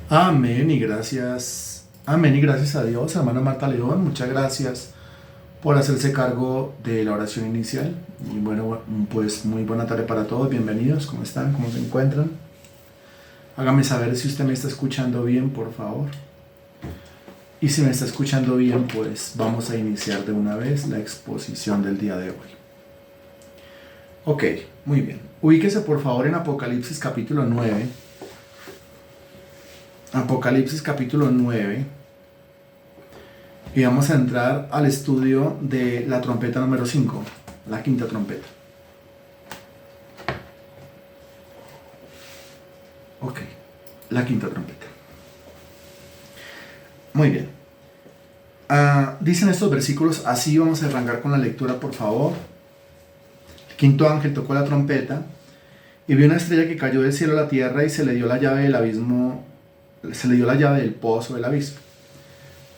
Amén y gracias. Amén y gracias a Dios, hermana Marta León. Muchas gracias por hacerse cargo de la oración inicial. Y bueno, pues muy buena tarde para todos. Bienvenidos. ¿Cómo están? ¿Cómo se encuentran? Hágame saber si usted me está escuchando bien, por favor. Y si me está escuchando bien, pues vamos a iniciar de una vez la exposición del día de hoy. Ok, muy bien. Ubíquese por favor en Apocalipsis capítulo 9. Apocalipsis capítulo 9 y vamos a entrar al estudio de la trompeta número 5, la quinta trompeta. Ok, la quinta trompeta. Muy bien. Dicen estos versículos así. Vamos a arrancar con la lectura, por favor. El quinto ángel tocó la trompeta y vio una estrella que cayó del cielo a la tierra y se le dio la llave del abismo. Se le dio la llave del pozo del abismo.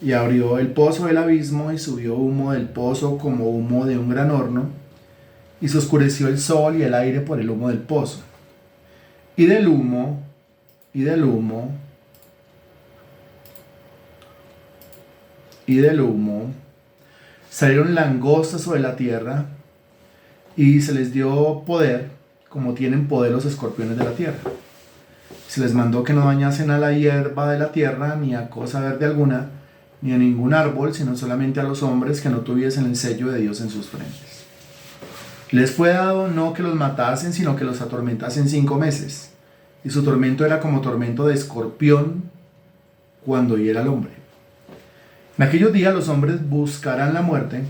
Y abrió el pozo del abismo y subió humo del pozo como humo de un gran horno, y se oscureció el sol y el aire por el humo del pozo. Y del humo, y del humo, y del humo, salieron langostas sobre la tierra, y se les dio poder, como tienen poder los escorpiones de la tierra. Se les mandó que no dañasen a la hierba de la tierra, ni a cosa verde alguna, ni a ningún árbol, sino solamente a los hombres que no tuviesen el sello de Dios en sus frentes. Les fue dado no que los matasen, sino que los atormentasen 5 meses. Y su tormento era como tormento de escorpión cuando hiera al hombre. En aquellos días los hombres buscarán la muerte,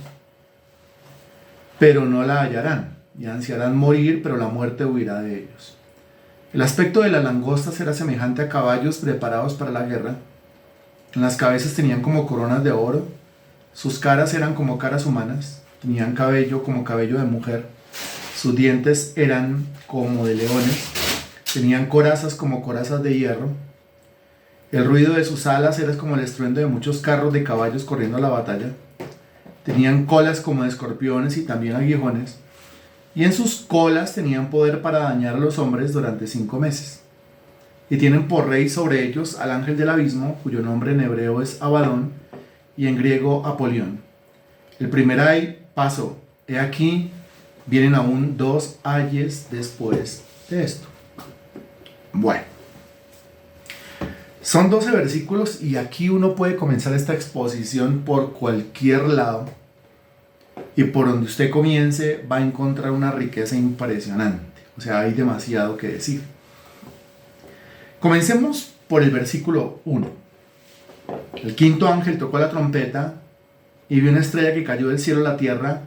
pero no la hallarán, y ansiarán morir, pero la muerte huirá de ellos. El aspecto de las langostas era semejante a caballos preparados para la guerra. En las cabezas tenían como coronas de oro, sus caras eran como caras humanas, tenían cabello como cabello de mujer, sus dientes eran como de leones, tenían corazas como corazas de hierro, el ruido de sus alas era como el estruendo de muchos carros de caballos corriendo a la batalla, tenían colas como de escorpiones y también aguijones, y en sus colas tenían poder para dañar a los hombres durante 5 meses. Y tienen por rey sobre ellos al ángel del abismo, cuyo nombre en hebreo es Abadón y en griego Apolión. El primer ay pasó. He aquí, vienen aún 2 ayes después de esto. Bueno, son 12 versículos y aquí uno puede comenzar esta exposición por cualquier lado. Y por donde usted comience va a encontrar una riqueza impresionante. O sea, hay demasiado que decir. Comencemos por el versículo 1. El quinto ángel tocó la trompeta y vio una estrella que cayó del cielo a la tierra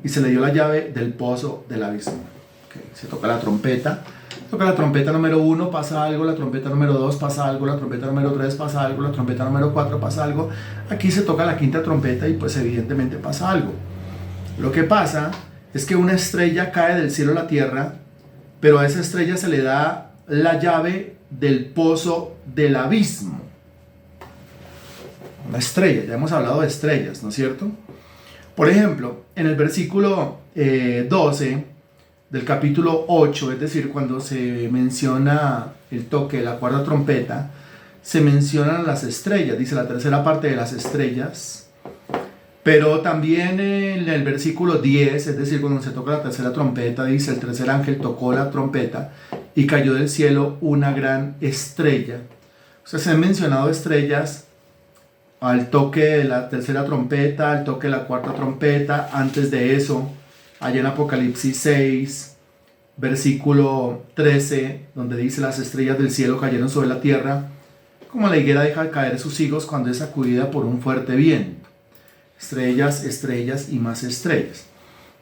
y se le dio la llave del pozo del abismo. Okay, se toca la trompeta. Toca la trompeta número 1, pasa algo. La trompeta número 2, pasa algo. La trompeta número 3, pasa algo. La trompeta número 4, pasa algo. Aquí se toca la quinta trompeta y pues evidentemente pasa algo. Lo que pasa es que una estrella cae del cielo a la tierra, pero a esa estrella se le da la llave del pozo del abismo. Una estrella, ya hemos hablado de estrellas, ¿no es cierto? Por ejemplo, en el versículo 12 del capítulo 8, es decir, cuando se menciona el toque de la cuarta trompeta, se mencionan las estrellas, dice la tercera parte de las estrellas. Pero también en el versículo 10, es decir, cuando se toca la tercera trompeta, dice: el tercer ángel tocó la trompeta y cayó del cielo una gran estrella. O sea, se han mencionado estrellas al toque de la tercera trompeta, al toque de la cuarta trompeta. Antes de eso, allá en Apocalipsis 6, versículo 13, donde dice: las estrellas del cielo cayeron sobre la tierra, como la higuera deja caer sus higos cuando es sacudida por un fuerte viento. Estrellas, estrellas y más estrellas.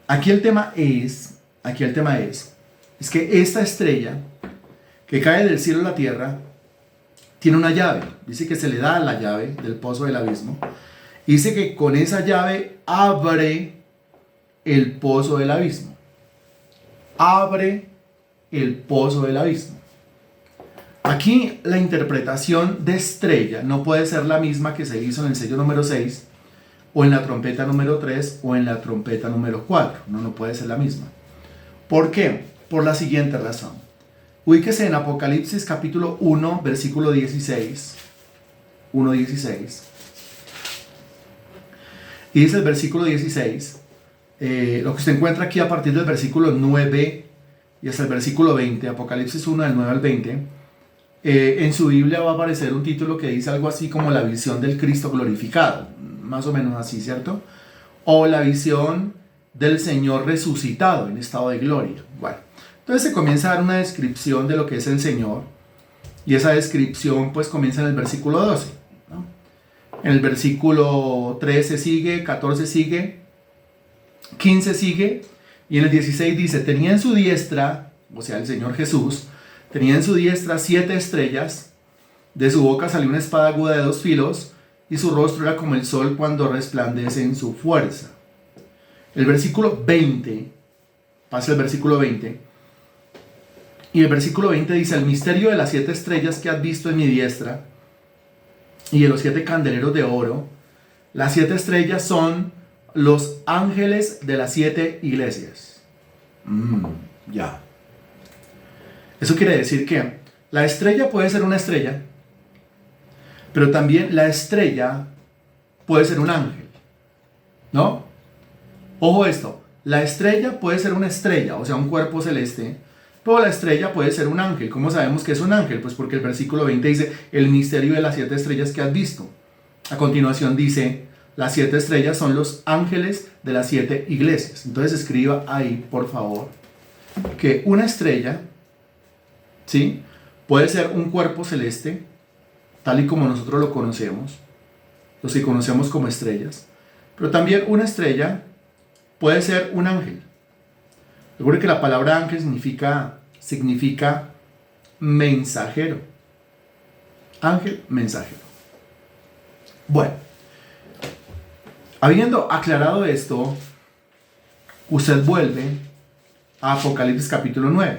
Aquí el tema es que esta estrella que cae del cielo a la tierra tiene una llave. Dice que se le da la llave del pozo del abismo. Dice que con esa llave abre el pozo del abismo. Abre el pozo del abismo. Aquí la interpretación de estrella no puede ser la misma que se hizo en el sello número 6, o en la trompeta número 3, o en la trompeta número 4. No puede ser la misma. ¿Por qué? Por la siguiente razón. Ubíquese en Apocalipsis capítulo 1, versículo 16. 1:16. Y dice el versículo 16, lo que usted encuentra aquí a partir del versículo 9 y hasta el versículo 20, Apocalipsis 1 del 9 al 20, en su Biblia va a aparecer un título que dice algo así como la visión del Cristo glorificado, más o menos así, ¿cierto? O la visión del Señor resucitado en estado de gloria. Bueno, entonces se comienza a dar una descripción de lo que es el Señor, y esa descripción pues comienza en el versículo 12, ¿no? En el versículo 13 sigue, 14 sigue, 15 sigue, y en el 16 dice, tenía en su diestra, o sea el Señor Jesús, tenía en su diestra 7 estrellas, de su boca salió una espada aguda de 2 filos, y su rostro era como el sol cuando resplandece en su fuerza. El versículo 20, pasa el versículo 20, y el versículo 20 dice, el misterio de las 7 estrellas que has visto en mi diestra, y de los 7 candeleros de oro. Las 7 estrellas son los ángeles de las 7 iglesias. Ya. Eso quiere decir que la estrella puede ser una estrella, pero también la estrella puede ser un ángel, ¿no? Ojo esto, la estrella puede ser una estrella, o sea, un cuerpo celeste, pero la estrella puede ser un ángel. ¿Cómo sabemos que es un ángel? Pues porque el versículo 20 dice, el misterio de las 7 estrellas que has visto. A continuación dice, las 7 estrellas son los ángeles de las 7 iglesias. Entonces escriba ahí, por favor, que una estrella, ¿sí?, puede ser un cuerpo celeste, tal y como nosotros lo conocemos, los que conocemos como estrellas, pero también una estrella puede ser un ángel. Recuerde que la palabra ángel significa mensajero. Ángel, mensajero. Bueno, habiendo aclarado esto, usted vuelve a Apocalipsis capítulo 9.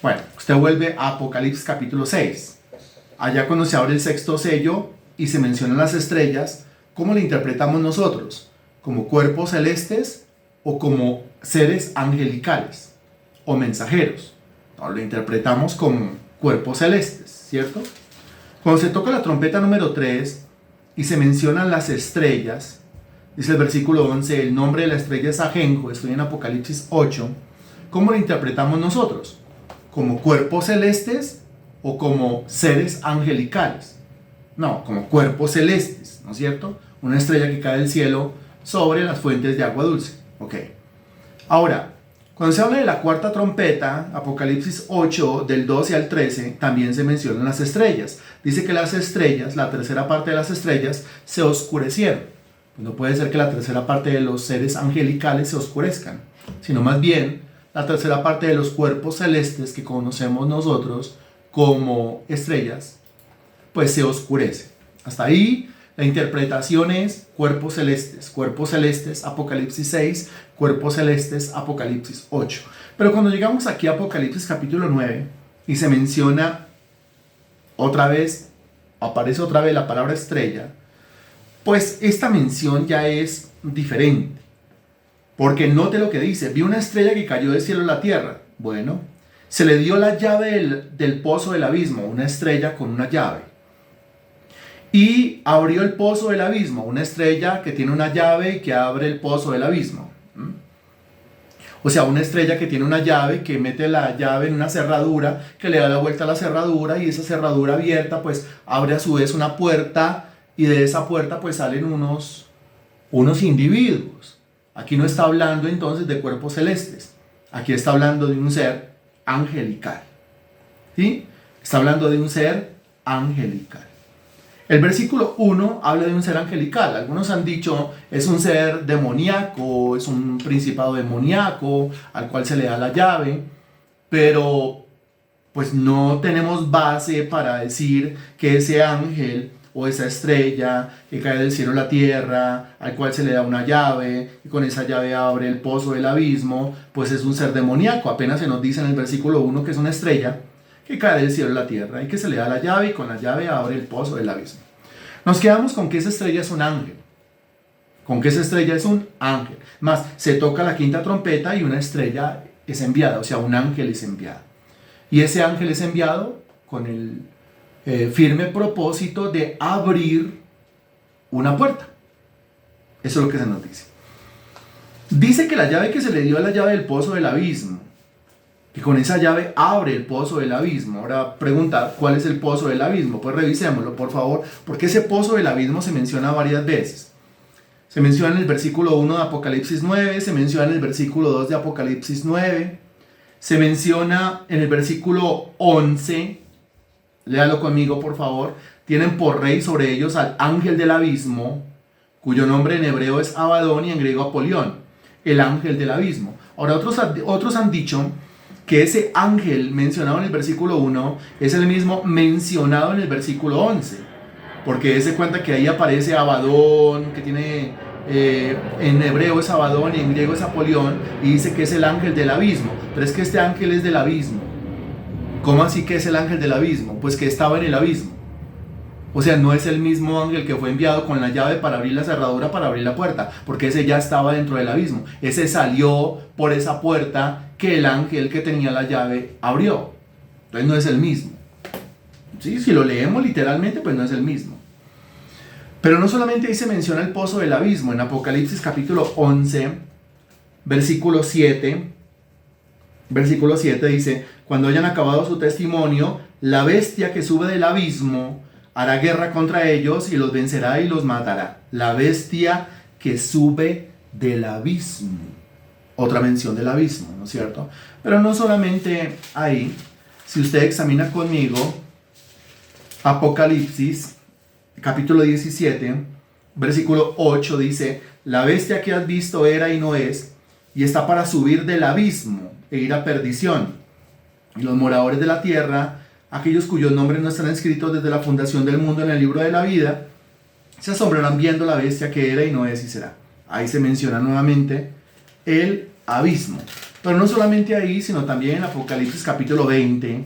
Bueno, usted vuelve a Apocalipsis capítulo 6. Allá cuando se abre el 6º sello y se mencionan las estrellas, ¿cómo le interpretamos nosotros? ¿Como cuerpos celestes o como seres angelicales o mensajeros? No, lo interpretamos como cuerpos celestes, ¿cierto? Cuando se toca la trompeta número 3 y se mencionan las estrellas, dice el versículo 11, el nombre de la estrella es Ajenjo, estoy en Apocalipsis 8, ¿cómo lo interpretamos nosotros? ¿Como cuerpos celestes o como seres angelicales? No, como cuerpos celestes, ¿no es cierto? Una estrella que cae del cielo sobre las fuentes de agua dulce. Ok. Ahora, cuando se habla de la cuarta trompeta, Apocalipsis 8, del 12 al 13, también se mencionan las estrellas. Dice que las estrellas, la tercera parte de las estrellas, se oscurecieron. Pues no puede ser que la tercera parte de los seres angelicales se oscurezcan, sino más bien la tercera parte de los cuerpos celestes que conocemos nosotros como estrellas, pues se oscurece. Hasta ahí la interpretación es cuerpos celestes, Apocalipsis 6, cuerpos celestes, Apocalipsis 8. Pero cuando llegamos aquí a Apocalipsis capítulo 9 y se menciona otra vez, aparece otra vez la palabra estrella, pues esta mención ya es diferente. Porque note lo que dice, vi una estrella que cayó del cielo a la tierra. Bueno, se le dio la llave del pozo del abismo, una estrella con una llave. Y abrió el pozo del abismo, una estrella que tiene una llave y que abre el pozo del abismo. O sea, una estrella que tiene una llave, que mete la llave en una cerradura, que le da la vuelta a la cerradura y esa cerradura abierta pues abre a su vez una puerta y de esa puerta pues salen unos individuos. Aquí no está hablando entonces de cuerpos celestes, aquí está hablando de un ser angelical. ¿Sí? Está hablando de un ser angelical. El versículo 1 habla de un ser angelical. Algunos han dicho es un ser demoníaco, es un principado demoníaco al cual se le da la llave, pero pues no tenemos base para decir que ese ángel o esa estrella que cae del cielo a la tierra, al cual se le da una llave y con esa llave abre el pozo del abismo, pues es un ser demoníaco. Apenas se nos dice en el versículo 1 que es una estrella que cae del cielo a la tierra y que se le da la llave y con la llave abre el pozo del abismo. Nos quedamos con que esa estrella es un ángel. Con que esa estrella es un ángel. Más, se toca la quinta trompeta y una estrella es enviada, o sea, un ángel es enviado. Y ese ángel es enviado con el firme propósito de abrir una puerta. Eso es lo que se nos dice. Dice que la llave que se le dio es la llave del pozo del abismo, que con esa llave abre el pozo del abismo. Ahora pregunta, ¿cuál es el pozo del abismo? Pues revisémoslo, por favor, porque ese pozo del abismo se menciona varias veces. Se menciona en el versículo 1 de Apocalipsis 9, se menciona en el versículo 2 de Apocalipsis 9, se menciona en el versículo 11, léalo conmigo por favor, tienen por rey sobre ellos al ángel del abismo, cuyo nombre en hebreo es Abadón y en griego Apolión, el ángel del abismo. Ahora otros han dicho que ese ángel mencionado en el versículo 1 es el mismo mencionado en el versículo 11, porque se cuenta que ahí aparece Abadón, que tiene en hebreo es Abadón y en griego es Apolión, y dice que es el ángel del abismo, pero es que este ángel es del abismo. ¿Cómo así que es el ángel del abismo? Pues que estaba en el abismo. O sea, no es el mismo ángel que fue enviado con la llave para abrir la cerradura, para abrir la puerta, porque ese ya estaba dentro del abismo. Ese salió por esa puerta que el ángel que tenía la llave abrió. Entonces no es el mismo. ¿Sí? Si lo leemos literalmente, pues no es el mismo. Pero no solamente ahí se menciona el pozo del abismo. En Apocalipsis capítulo 11, versículo 7 dice: cuando hayan acabado su testimonio, la bestia que sube del abismo hará guerra contra ellos y los vencerá y los matará. La bestia que sube del abismo. Otra mención del abismo, ¿no es cierto? Pero no solamente ahí. Si usted examina conmigo Apocalipsis, capítulo 17, versículo 8, dice: la bestia que has visto era y no es, y está para subir del abismo e ir a perdición. Y los moradores de la tierra, aquellos cuyos nombres no están escritos desde la fundación del mundo en el libro de la vida, se asombrarán viendo la bestia que era y no es y será. Ahí se menciona nuevamente el abismo. Pero no solamente ahí, sino también en Apocalipsis capítulo 20,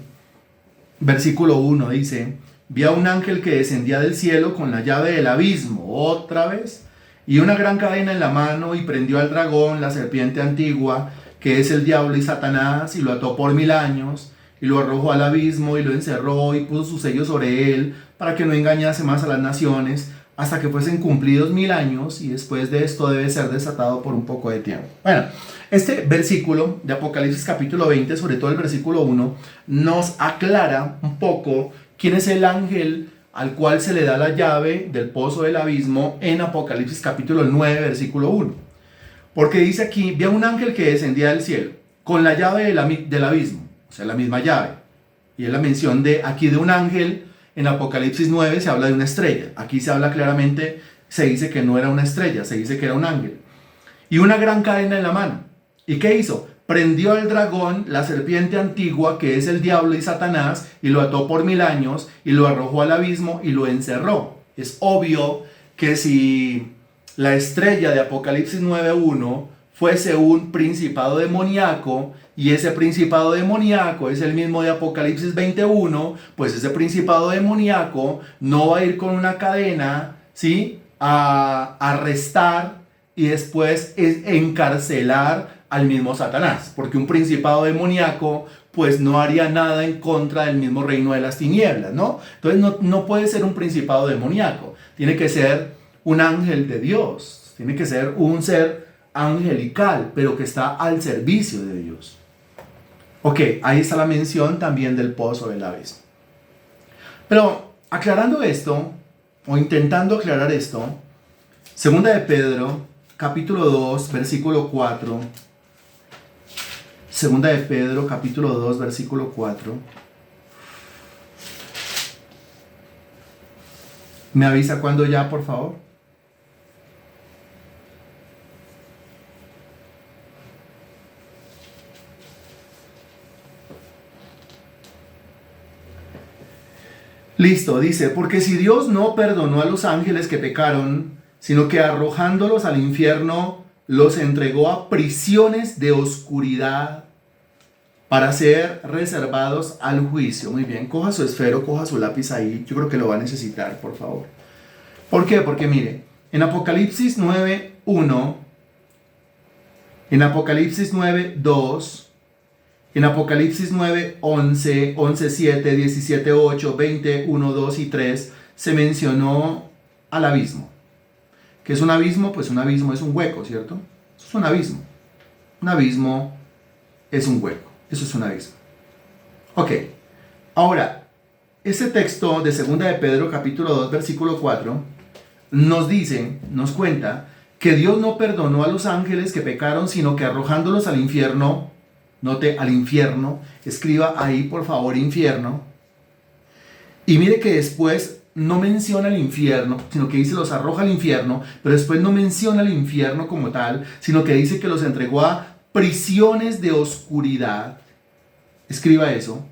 versículo 1 dice: vi a un ángel que descendía del cielo con la llave del abismo, otra vez, y una gran cadena en la mano, y prendió al dragón, la serpiente antigua, que es el diablo y Satanás, y lo ató por 1000 años, y lo arrojó al abismo, y lo encerró, y puso su sello sobre él, para que no engañase más a las naciones, hasta que fuesen cumplidos 1000 años, y después de esto debe ser desatado por un poco de tiempo. Bueno, este versículo de Apocalipsis capítulo 20, sobre todo el versículo 1, nos aclara un poco quién es el ángel al cual se le da la llave del pozo del abismo en Apocalipsis capítulo 9, versículo 1. Porque dice aquí: vi a un ángel que descendía del cielo con la llave del abismo, o sea, la misma llave. Y es la mención de aquí de un ángel. En Apocalipsis 9 se habla de una estrella. Aquí se habla claramente, se dice que no era una estrella, se dice que era un ángel. Y una gran cadena en la mano. ¿Y qué hizo? Prendió al dragón, la serpiente antigua, que es el diablo y Satanás, y lo ató por 1000 años, y lo arrojó al abismo y lo encerró. Es obvio que si la estrella de Apocalipsis 9:1 fuese un principado demoníaco, y ese principado demoníaco es el mismo de Apocalipsis 21, pues ese principado demoníaco no va a ir con una cadena, ¿sí?, a arrestar y después encarcelar al mismo Satanás, porque un principado demoníaco pues no haría nada en contra del mismo reino de las tinieblas, ¿no? Entonces no puede ser un principado demoníaco, tiene que ser un ángel de Dios, tiene que ser un ser angelical, pero que está al servicio de Dios. Ok, ahí está la mención también del pozo del abismo. Pero aclarando esto, o intentando aclarar esto, segunda de Pedro, capítulo 2, versículo 4. Segunda de Pedro, capítulo 2, versículo 4. ¿Me avisa cuando ya, por favor? Listo, dice: porque si Dios no perdonó a los ángeles que pecaron, sino que arrojándolos al infierno, los entregó a prisiones de oscuridad para ser reservados al juicio. Muy bien, coja su esfero, coja su lápiz ahí, yo creo que lo va a necesitar, por favor. ¿Por qué? Porque mire, en Apocalipsis 9:1, en Apocalipsis 9:2 En Apocalipsis 9, 11, 11, 7, 17, 8, 20, 1, 2 y 3 se mencionó al abismo. ¿Qué es un abismo? Pues un abismo es un hueco, ¿cierto? Eso es un abismo. Un abismo es un hueco. Eso es un abismo. Ok. Ahora, este texto de 2 de Pedro, capítulo 2, versículo 4, nos cuenta que Dios no perdonó a los ángeles que pecaron, sino que arrojándolos al infierno, note al infierno, escriba ahí por favor infierno, y mire que después no menciona el infierno, sino que dice los arroja al infierno, pero después no menciona el infierno como tal, sino que dice que los entregó a prisiones de oscuridad. Escriba eso,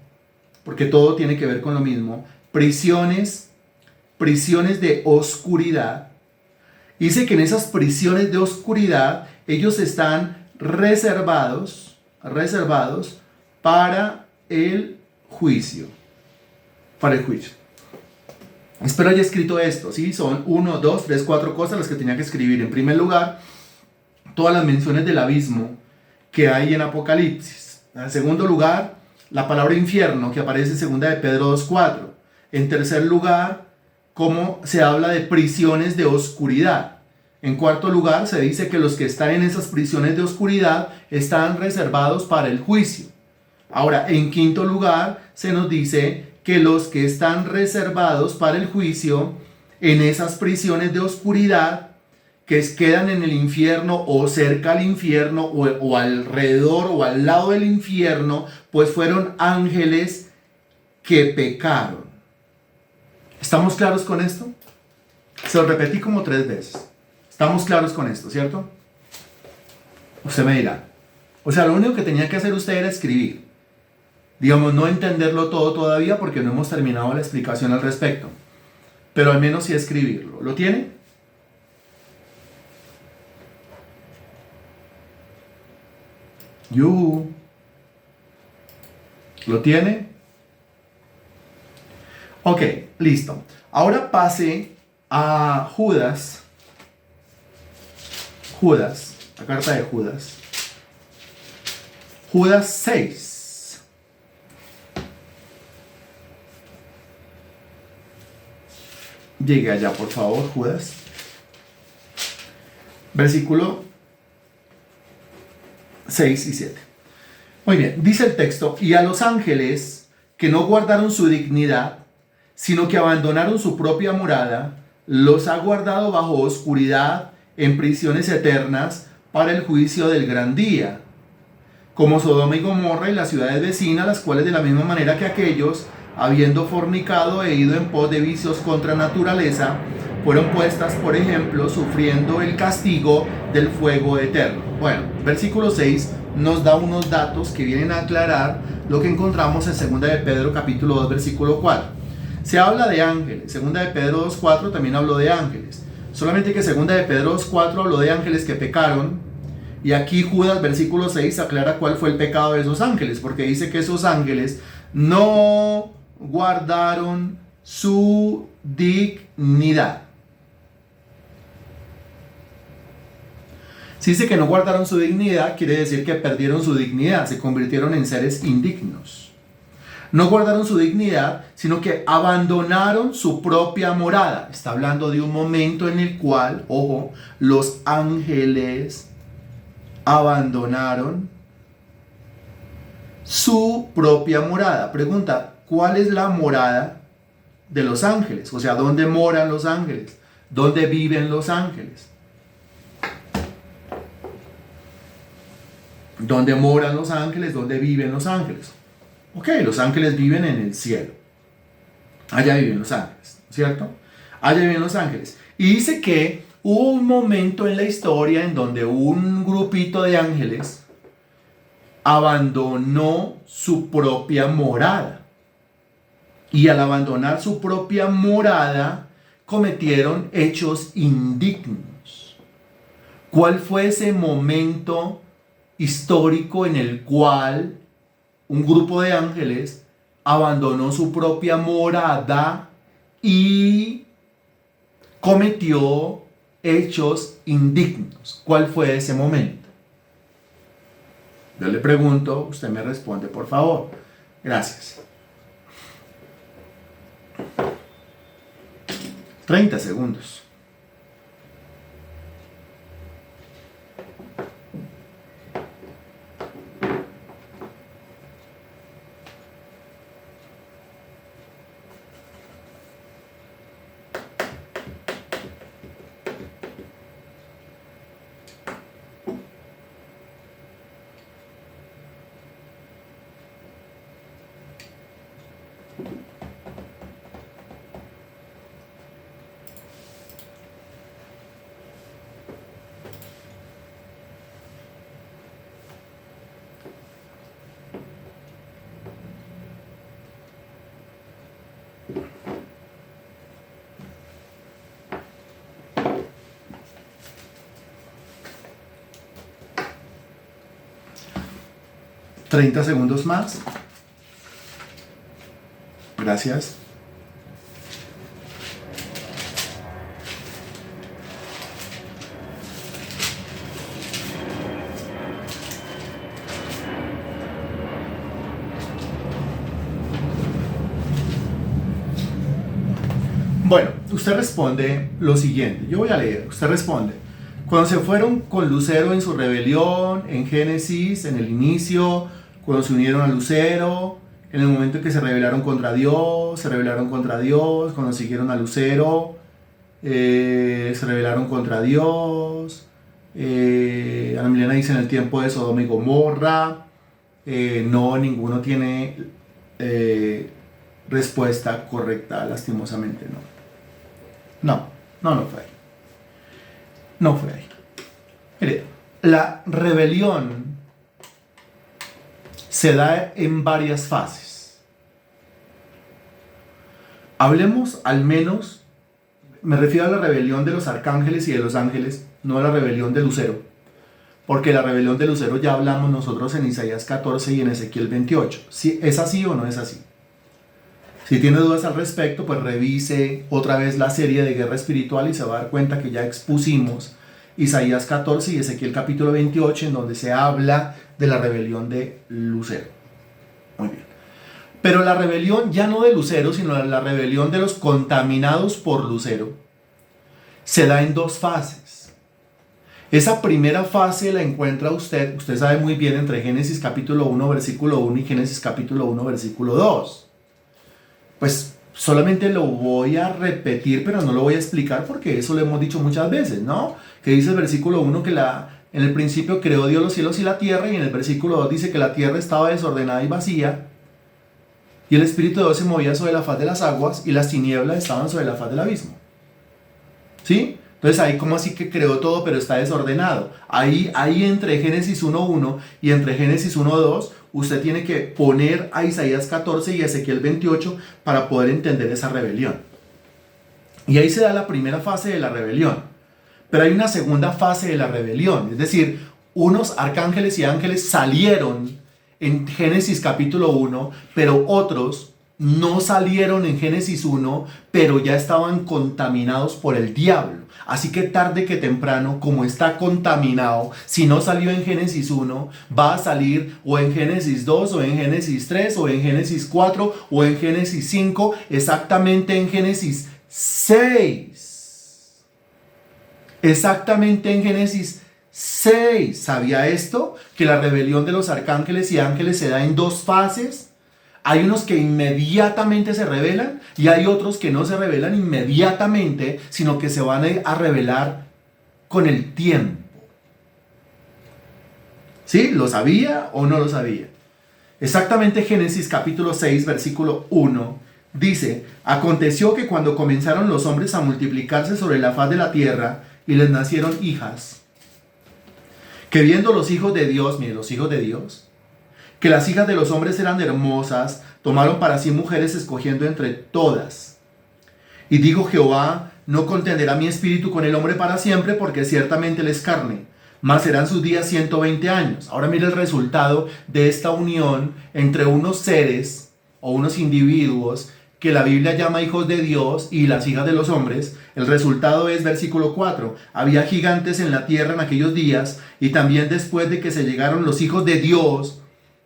porque todo tiene que ver con lo mismo. Prisiones de oscuridad. Dice que en esas prisiones de oscuridad ellos están reservados para el juicio. Para el juicio. Espero haya escrito esto, ¿sí? Son 1, 2, 3, 4 cosas las que tenía que escribir. En primer lugar, todas las menciones del abismo que hay en Apocalipsis. En segundo lugar, la palabra infierno que aparece en 2 de Pedro 2:4. En tercer lugar, cómo se habla de prisiones de oscuridad. En cuarto lugar, se dice que los que están en esas prisiones de oscuridad están reservados para el juicio. Ahora, en quinto lugar, se nos dice que los que están reservados para el juicio en esas prisiones de oscuridad que quedan en el infierno o cerca al infierno o alrededor o al lado del infierno, pues fueron ángeles que pecaron. ¿Estamos claros con esto? Se lo repetí como 3 veces. ¿Estamos claros con esto, cierto? Usted me dirá. O sea, lo único que tenía que hacer usted era escribir. Digamos, no entenderlo todo todavía porque no hemos terminado la explicación al respecto. Pero al menos sí escribirlo. ¿Lo tiene? ¿Lo tiene? Ok, listo. Ahora pase a Judas. La carta de Judas. Judas 6. Llegue allá, por favor, Judas. Versículo 6 y 7. Muy bien, dice el texto, y a los ángeles que no guardaron su dignidad, sino que abandonaron su propia morada, los ha guardado bajo oscuridad en prisiones eternas para el juicio del gran día, como Sodoma y Gomorra y las ciudades vecinas, las cuales de la misma manera que aquellos, habiendo fornicado e ido en pos de vicios contra naturaleza, fueron puestas, por ejemplo, sufriendo el castigo del fuego eterno. Bueno, versículo 6 nos da unos datos que vienen a aclarar lo que encontramos en 2 de Pedro capítulo 2 versículo 4. Se habla de ángeles. 2 de Pedro 2:4 también habló de ángeles. Solamente que 2 de Pedro 2:4 habló de ángeles que pecaron. Y aquí Judas versículo 6 aclara cuál fue el pecado de esos ángeles. Porque dice que esos ángeles no guardaron su dignidad. Si dice que no guardaron su dignidad, quiere decir que perdieron su dignidad, se convirtieron en seres indignos. No guardaron su dignidad, sino que abandonaron su propia morada. Está hablando de un momento en el cual, ojo, los ángeles abandonaron su propia morada. Pregunta, ¿cuál es la morada de los ángeles? O sea, ¿dónde moran los ángeles? ¿Dónde viven los ángeles? ¿Dónde moran los ángeles? ¿Dónde viven los ángeles? Ok, los ángeles viven en el cielo. Allá viven los ángeles, ¿cierto? Allá viven los ángeles. Y dice que hubo un momento en la historia en donde un grupito de ángeles abandonó su propia morada. Y al abandonar su propia morada, cometieron hechos indignos. ¿Cuál fue ese momento histórico en el cual un grupo de ángeles abandonó su propia morada y cometió hechos indignos? ¿Cuál fue ese momento? Yo le pregunto, usted me responde, por favor. Gracias. 30 segundos. ¿30 segundos más? Gracias. Bueno, usted responde lo siguiente. Yo voy a leer. Usted responde. Cuando se fueron con Lucero en su rebelión, en Génesis, en el inicio, cuando se unieron a Lucero, en el momento en que se rebelaron contra Dios, cuando siguieron a Lucero, se rebelaron contra Dios. Ana Milena dice en el tiempo de Sodoma y Gomorra. No, ninguno tiene respuesta correcta, lastimosamente no. No fue ahí. No fue ahí. Mire, la rebelión se da en varias fases. Hablemos al menos, me refiero a la rebelión de los arcángeles y de los ángeles, no a la rebelión de Lucero. Porque la rebelión de Lucero ya hablamos nosotros en Isaías 14 y en Ezequiel 28. ¿Es así o no es así? Si tiene dudas al respecto, pues revise otra vez la serie de Guerra Espiritual y se va a dar cuenta que ya expusimos Isaías 14 y Ezequiel capítulo 28, en donde se habla de la rebelión de Lucero. Muy bien. Pero la rebelión ya no de Lucero, sino la rebelión de los contaminados por Lucero, se da en dos fases. Esa primera fase la encuentra usted sabe muy bien, entre Génesis capítulo 1, versículo 1 y Génesis capítulo 1, versículo 2. Pues solamente lo voy a repetir, pero no lo voy a explicar porque eso lo hemos dicho muchas veces, ¿no? Que dice el versículo 1 que en el principio creó Dios los cielos y la tierra, y en el versículo 2 dice que la tierra estaba desordenada y vacía, y el Espíritu de Dios se movía sobre la faz de las aguas, y las tinieblas estaban sobre la faz del abismo. ¿Sí? Entonces ahí como así que creó todo, pero está desordenado. Ahí entre Génesis 1.1 y entre Génesis 1.2, usted tiene que poner a Isaías 14 y Ezequiel 28 para poder entender esa rebelión. Y ahí se da la primera fase de la rebelión. Pero hay una segunda fase de la rebelión. Es decir, unos arcángeles y ángeles salieron en Génesis capítulo 1, pero otros no salieron en Génesis 1, pero ya estaban contaminados por el diablo. Así que tarde que temprano, como está contaminado, si no salió en Génesis 1, va a salir o en Génesis 2, o en Génesis 3, o en Génesis 4, o en Génesis 5, exactamente en Génesis 6. Exactamente en Génesis 6. ¿Sabía esto? Que la rebelión de los arcángeles y ángeles se da en dos fases. Hay unos que inmediatamente se rebelan y hay otros que no se rebelan inmediatamente, sino que se van a rebelar con el tiempo. ¿Sí? ¿Lo sabía o no lo sabía? Exactamente Génesis capítulo 6, versículo 1, dice: aconteció que cuando comenzaron los hombres a multiplicarse sobre la faz de la tierra y les nacieron hijas, que viendo los hijos de Dios, miren, los hijos de Dios, que las hijas de los hombres eran hermosas, tomaron para sí mujeres escogiendo entre todas. Y dijo Jehová: no contenderá mi espíritu con el hombre para siempre, porque ciertamente él es carne, mas serán sus días 120 años. Ahora mire el resultado de esta unión entre unos seres o unos individuos que la Biblia llama hijos de Dios y las hijas de los hombres, el resultado es versículo 4. Había gigantes en la tierra en aquellos días, y también después de que se llegaron los hijos de Dios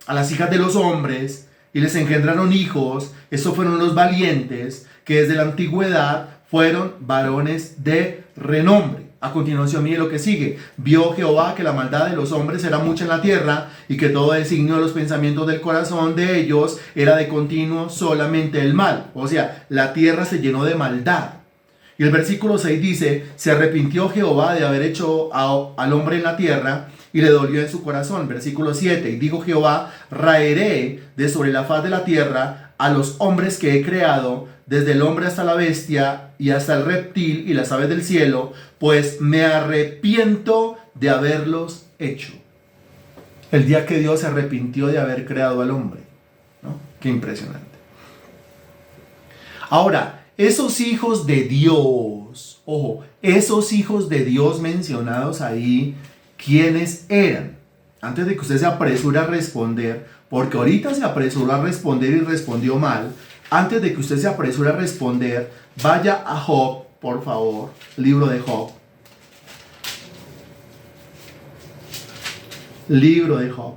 a las hijas de los hombres y les engendraron hijos, estos fueron los valientes que desde la antigüedad fueron varones de renombre. A continuación, mire lo que sigue. Vio Jehová que la maldad de los hombres era mucha en la tierra, y que todo designio de los pensamientos del corazón de ellos era de continuo solamente el mal. O sea, la tierra se llenó de maldad. Y el versículo 6 dice: se arrepintió Jehová de haber hecho al hombre en la tierra, y le dolió en su corazón. Versículo 7, y dijo Jehová: raeré de sobre la faz de la tierra a los hombres que he creado, desde el hombre hasta la bestia y hasta el reptil y las aves del cielo, pues me arrepiento de haberlos hecho. El día que Dios se arrepintió de haber creado al hombre, ¿no? Qué impresionante. Ahora, esos hijos de Dios, ojo, esos hijos de Dios mencionados ahí, ¿quiénes eran? Antes de que usted se apresure a responder, porque ahorita se apresuró a responder y respondió mal. Antes de que usted se apresure a responder, vaya a Job, por favor, libro de Job. Libro de Job.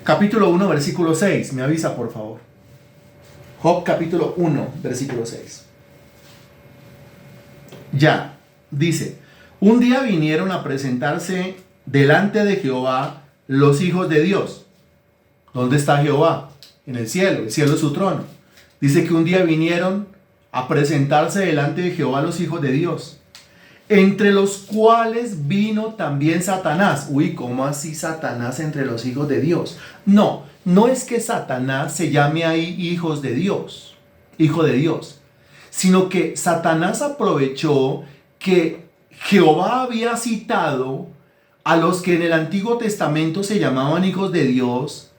Capítulo 1, versículo 6. Me avisa, por favor. Job, capítulo 1, versículo 6. Ya, dice: un día vinieron a presentarse delante de Jehová los hijos de Dios. ¿Dónde está Jehová? En el cielo es su trono. Dice que un día vinieron a presentarse delante de Jehová los hijos de Dios, entre los cuales vino también Satanás. Uy, ¿cómo así Satanás entre los hijos de Dios? No, no es que Satanás se llame ahí hijos de Dios, hijo de Dios, sino que Satanás aprovechó que Jehová había citado a los que en el Antiguo Testamento se llamaban hijos de Dios,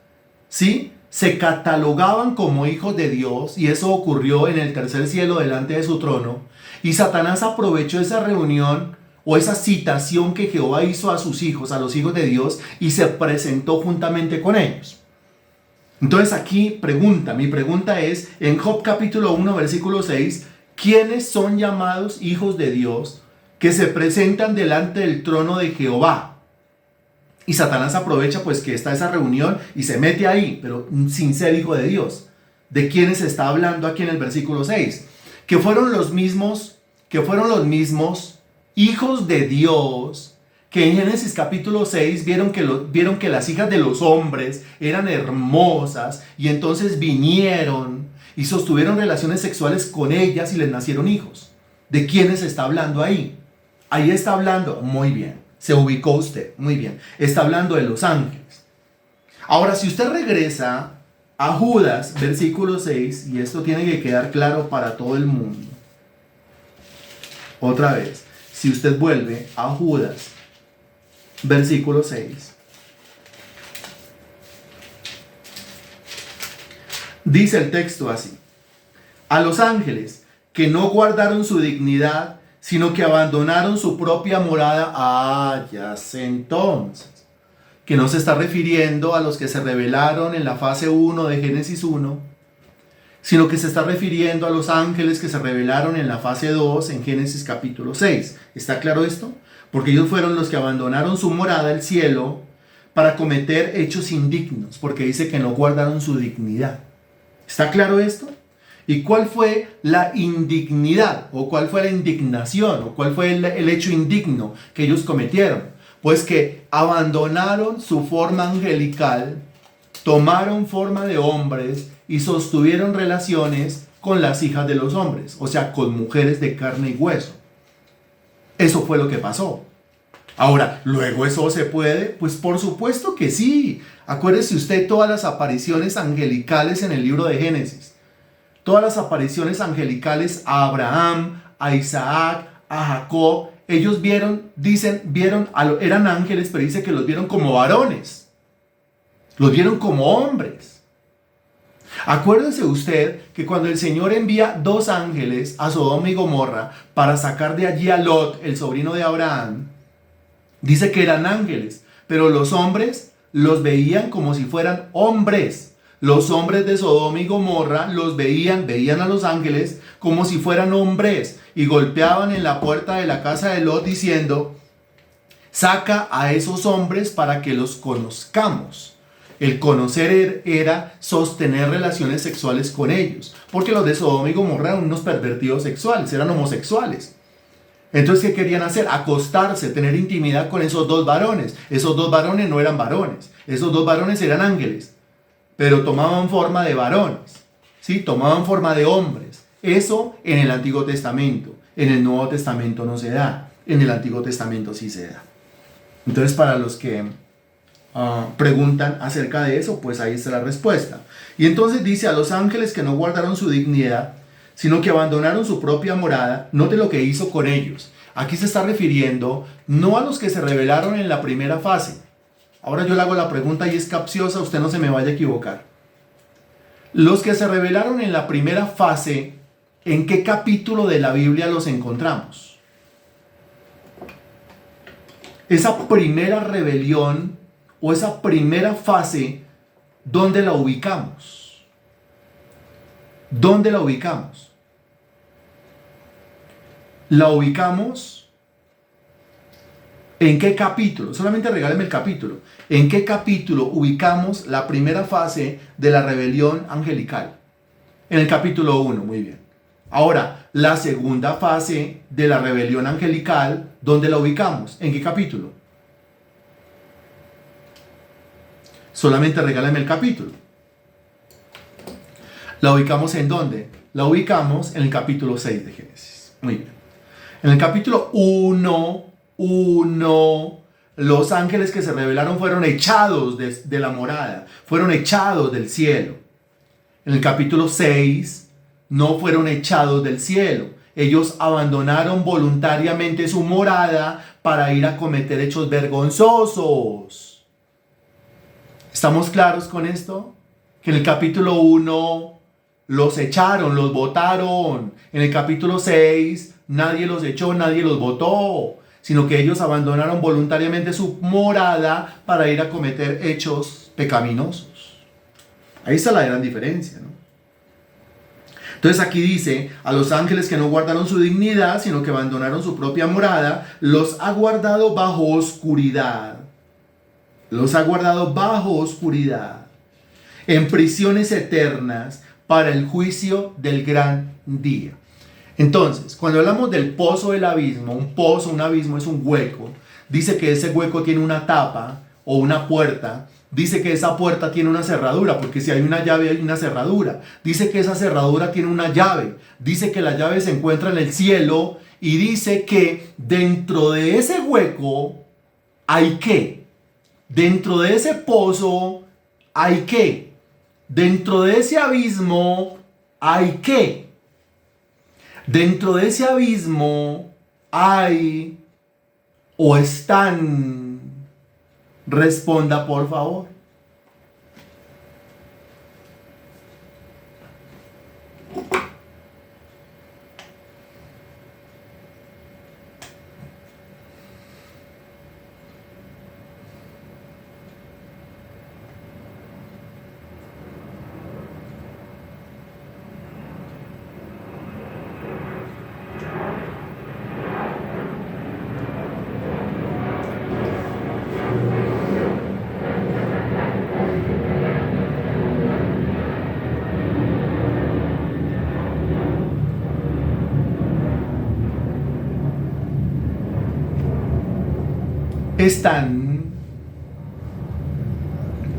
¿sí? Se catalogaban como hijos de Dios, y eso ocurrió en el tercer cielo delante de su trono. Y Satanás aprovechó esa reunión o esa citación que Jehová hizo a sus hijos, a los hijos de Dios, y se presentó juntamente con ellos. Entonces aquí mi pregunta es, en Job capítulo 1, versículo 6, ¿quiénes son llamados hijos de Dios que se presentan delante del trono de Jehová? Y Satanás aprovecha pues que está esa reunión y se mete ahí, pero sin ser hijo de Dios. ¿De quiénes se está hablando aquí en el versículo 6? Que fueron los mismos hijos de Dios que en Génesis capítulo 6 vieron que las hijas de los hombres eran hermosas, y entonces vinieron y sostuvieron relaciones sexuales con ellas y les nacieron hijos. ¿De quiénes se está hablando ahí? Ahí está hablando, muy bien. Se ubicó usted, muy bien. Está hablando de los ángeles. Ahora, si usted regresa a Judas, versículo 6, y esto tiene que quedar claro para todo el mundo. Otra vez, si usted vuelve a Judas, versículo 6. Dice el texto así: a los ángeles que no guardaron su dignidad, sino que abandonaron su propia morada. Ya sé entonces que no se está refiriendo a los que se rebelaron en la fase 1 de Génesis 1, sino que se está refiriendo a los ángeles que se rebelaron en la fase 2 en Génesis capítulo 6. ¿Está claro esto? Porque ellos fueron los que abandonaron su morada, el cielo, para cometer hechos indignos, porque dice que no guardaron su dignidad. ¿Está claro esto? ¿Y cuál fue la indignidad? ¿O cuál fue la indignación? ¿O cuál fue el hecho indigno que ellos cometieron? Pues que abandonaron su forma angelical, tomaron forma de hombres y sostuvieron relaciones con las hijas de los hombres, o sea, con mujeres de carne y hueso. Eso fue lo que pasó. Ahora, ¿luego eso se puede? Pues por supuesto que sí. Acuérdese usted todas las apariciones angelicales en el libro de Génesis. Todas las apariciones angelicales a Abraham, a Isaac, a Jacob, ellos eran ángeles, pero dice que los vieron como varones. Los vieron como hombres. Acuérdese usted que cuando el Señor envía 2 ángeles a Sodoma y Gomorra para sacar de allí a Lot, el sobrino de Abraham, dice que eran ángeles, pero los hombres los veían como si fueran hombres. Los hombres de Sodoma y Gomorra los veían a los ángeles como si fueran hombres y golpeaban en la puerta de la casa de Lot diciendo: saca a esos hombres para que los conozcamos. El conocer era sostener relaciones sexuales con ellos, porque los de Sodoma y Gomorra eran unos pervertidos sexuales, eran homosexuales. Entonces, ¿qué querían hacer? Acostarse, tener intimidad con esos dos varones. Esos dos varones no eran varones, esos dos varones eran ángeles, pero tomaban forma de varones, ¿sí? Tomaban forma de hombres. Eso en el Antiguo Testamento. En el Nuevo Testamento no se da, en el Antiguo Testamento sí se da. Entonces, para los que preguntan acerca de eso, pues ahí está la respuesta. Y entonces dice: a los ángeles que no guardaron su dignidad, sino que abandonaron su propia morada. Note lo que hizo con ellos. Aquí se está refiriendo no a los que se rebelaron en la primera fase. Ahora yo le hago la pregunta y es capciosa, usted no se me vaya a equivocar. Los que se rebelaron en la primera fase, ¿en qué capítulo de la Biblia los encontramos? Esa primera rebelión o esa primera fase, ¿dónde la ubicamos? ¿Dónde la ubicamos? La ubicamos ¿en qué capítulo? Solamente regáleme el capítulo. ¿En qué capítulo ubicamos la primera fase de la rebelión angelical? En el capítulo 1, muy bien. Ahora, la segunda fase de la rebelión angelical, ¿dónde la ubicamos? ¿En qué capítulo? Solamente regálame el capítulo. ¿La ubicamos en dónde? La ubicamos en el capítulo 6 de Génesis. Muy bien. En el capítulo 1, los ángeles que se rebelaron fueron echados de la morada, fueron echados del cielo. En el capítulo 6, no fueron echados del cielo. Ellos abandonaron voluntariamente su morada para ir a cometer hechos vergonzosos. ¿Estamos claros con esto? Que en el capítulo 1 los echaron, los botaron. En el capítulo 6 nadie los echó, nadie los botó, sino que ellos abandonaron voluntariamente su morada para ir a cometer hechos pecaminosos. Ahí está la gran diferencia, ¿no? Entonces aquí dice: a los ángeles que no guardaron su dignidad, sino que abandonaron su propia morada, los ha guardado bajo oscuridad. Los ha guardado bajo oscuridad, en prisiones eternas, para el juicio del gran día. Entonces, cuando hablamos del pozo del abismo, un pozo, un abismo es un hueco. Dice que ese hueco tiene una tapa o una puerta. Dice que esa puerta tiene una cerradura, porque si hay una llave hay una cerradura. Dice que esa cerradura tiene una llave. Dice que la llave se encuentra en el cielo y dice que dentro de ese hueco hay ¿qué? Dentro de ese pozo hay ¿qué? Dentro de ese abismo hay ¿qué? Dentro de ese abismo hay o están. Responda, por favor.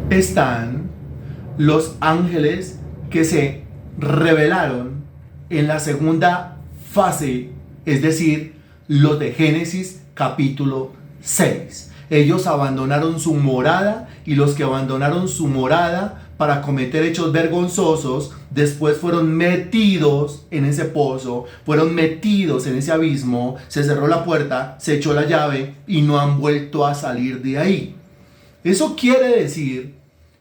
Están los ángeles que se rebelaron en la segunda fase, es decir, los de Génesis capítulo 6. Ellos abandonaron su morada, y los que abandonaron su morada para cometer hechos vergonzosos, después fueron metidos en ese pozo, fueron metidos en ese abismo, se cerró la puerta, se echó la llave y no han vuelto a salir de ahí. Eso quiere decir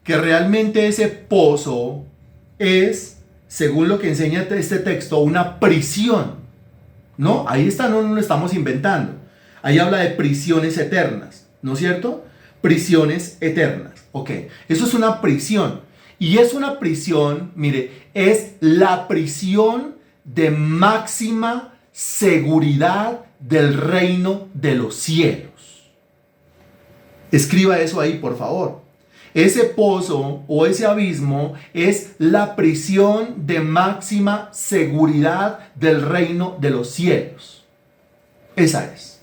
que realmente ese pozo es, según lo que enseña este texto, una prisión, ¿no? Ahí está, no lo estamos inventando. Ahí habla de prisiones eternas, ¿no es cierto? prisiones eternas. Ok, eso es una prisión. Y es una prisión, mire, es la prisión de máxima seguridad del reino de los cielos. Escriba eso ahí, por favor. Ese pozo o ese abismo es la prisión de máxima seguridad del reino de los cielos. Esa es.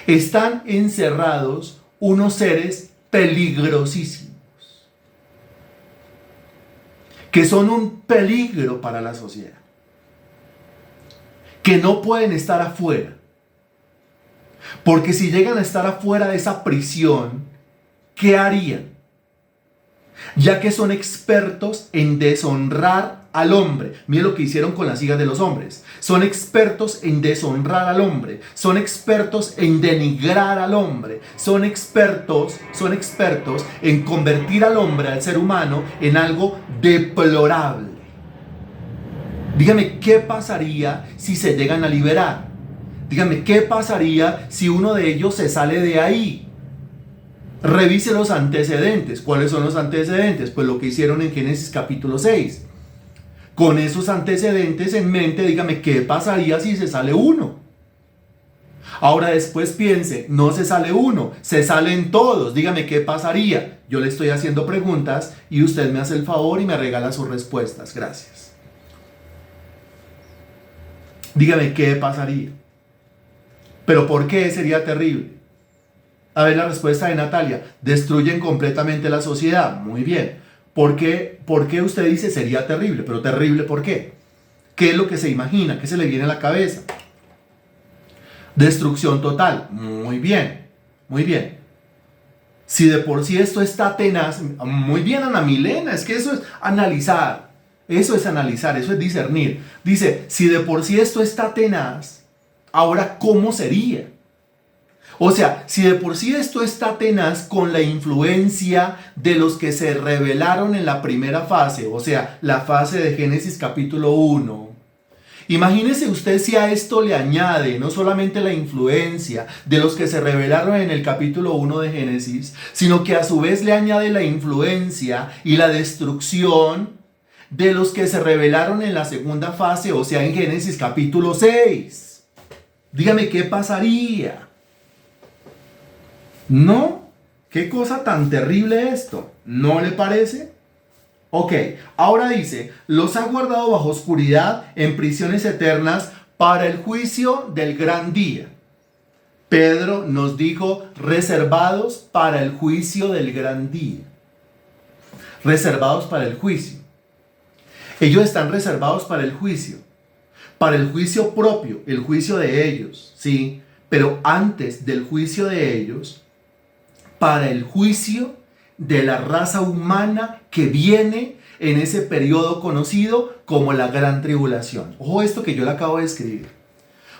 Están encerrados unos seres peligrosísimos, que son un peligro para la sociedad, que no pueden estar afuera, porque si llegan a estar afuera de esa prisión, ¿qué harían? Ya que son expertos en deshonrar al hombre. Miren lo que hicieron con las hijas de los hombres. Son expertos en deshonrar al hombre. Son expertos en denigrar al hombre. Son expertos en convertir al hombre, al ser humano, en algo deplorable. Dígame, ¿qué pasaría si se llegan a liberar? Dígame, ¿qué pasaría si uno de ellos se sale de ahí? Revise los antecedentes. ¿Cuáles son los antecedentes? Pues lo que hicieron en Génesis capítulo 6. Con esos antecedentes en mente, dígame, ¿qué pasaría si se sale uno? Ahora después piense, no se sale uno, se salen todos. Dígame, ¿qué pasaría? Yo le estoy haciendo preguntas y usted me hace el favor y me regala sus respuestas. Gracias. Dígame, ¿qué pasaría? ¿Pero por qué sería terrible? A ver la respuesta de Natalia. Destruyen completamente la sociedad. Muy bien. ¿Por qué usted dice sería terrible? Pero terrible, ¿por qué? ¿Qué es lo que se imagina? ¿Qué se le viene a la cabeza? Destrucción total. Muy bien. Muy bien. Si de por sí esto está tenaz. Muy bien, Ana Milena. Es que eso es analizar. Eso es analizar. Eso es discernir. Dice, si de por sí esto está tenaz, ahora ¿cómo sería? O sea, si de por sí esto está tenaz con la influencia de los que se rebelaron en la primera fase, o sea, la fase de Génesis capítulo 1, imagínese usted si a esto le añade no solamente la influencia de los que se rebelaron en el capítulo 1 de Génesis, sino que a su vez le añade la influencia y la destrucción de los que se rebelaron en la segunda fase, o sea, en Génesis capítulo 6. Dígame, ¿qué pasaría? ¿No? ¿Qué cosa tan terrible esto? ¿No le parece? Ok, ahora dice, los ha guardado bajo oscuridad en prisiones eternas para el juicio del gran día. Pedro nos dijo, reservados para el juicio del gran día. Reservados para el juicio. Ellos están reservados para el juicio propio, el juicio de ellos, ¿sí? Pero antes del juicio de ellos, para el juicio de la raza humana que viene en ese periodo conocido como la gran tribulación. Ojo esto que yo le acabo de escribir.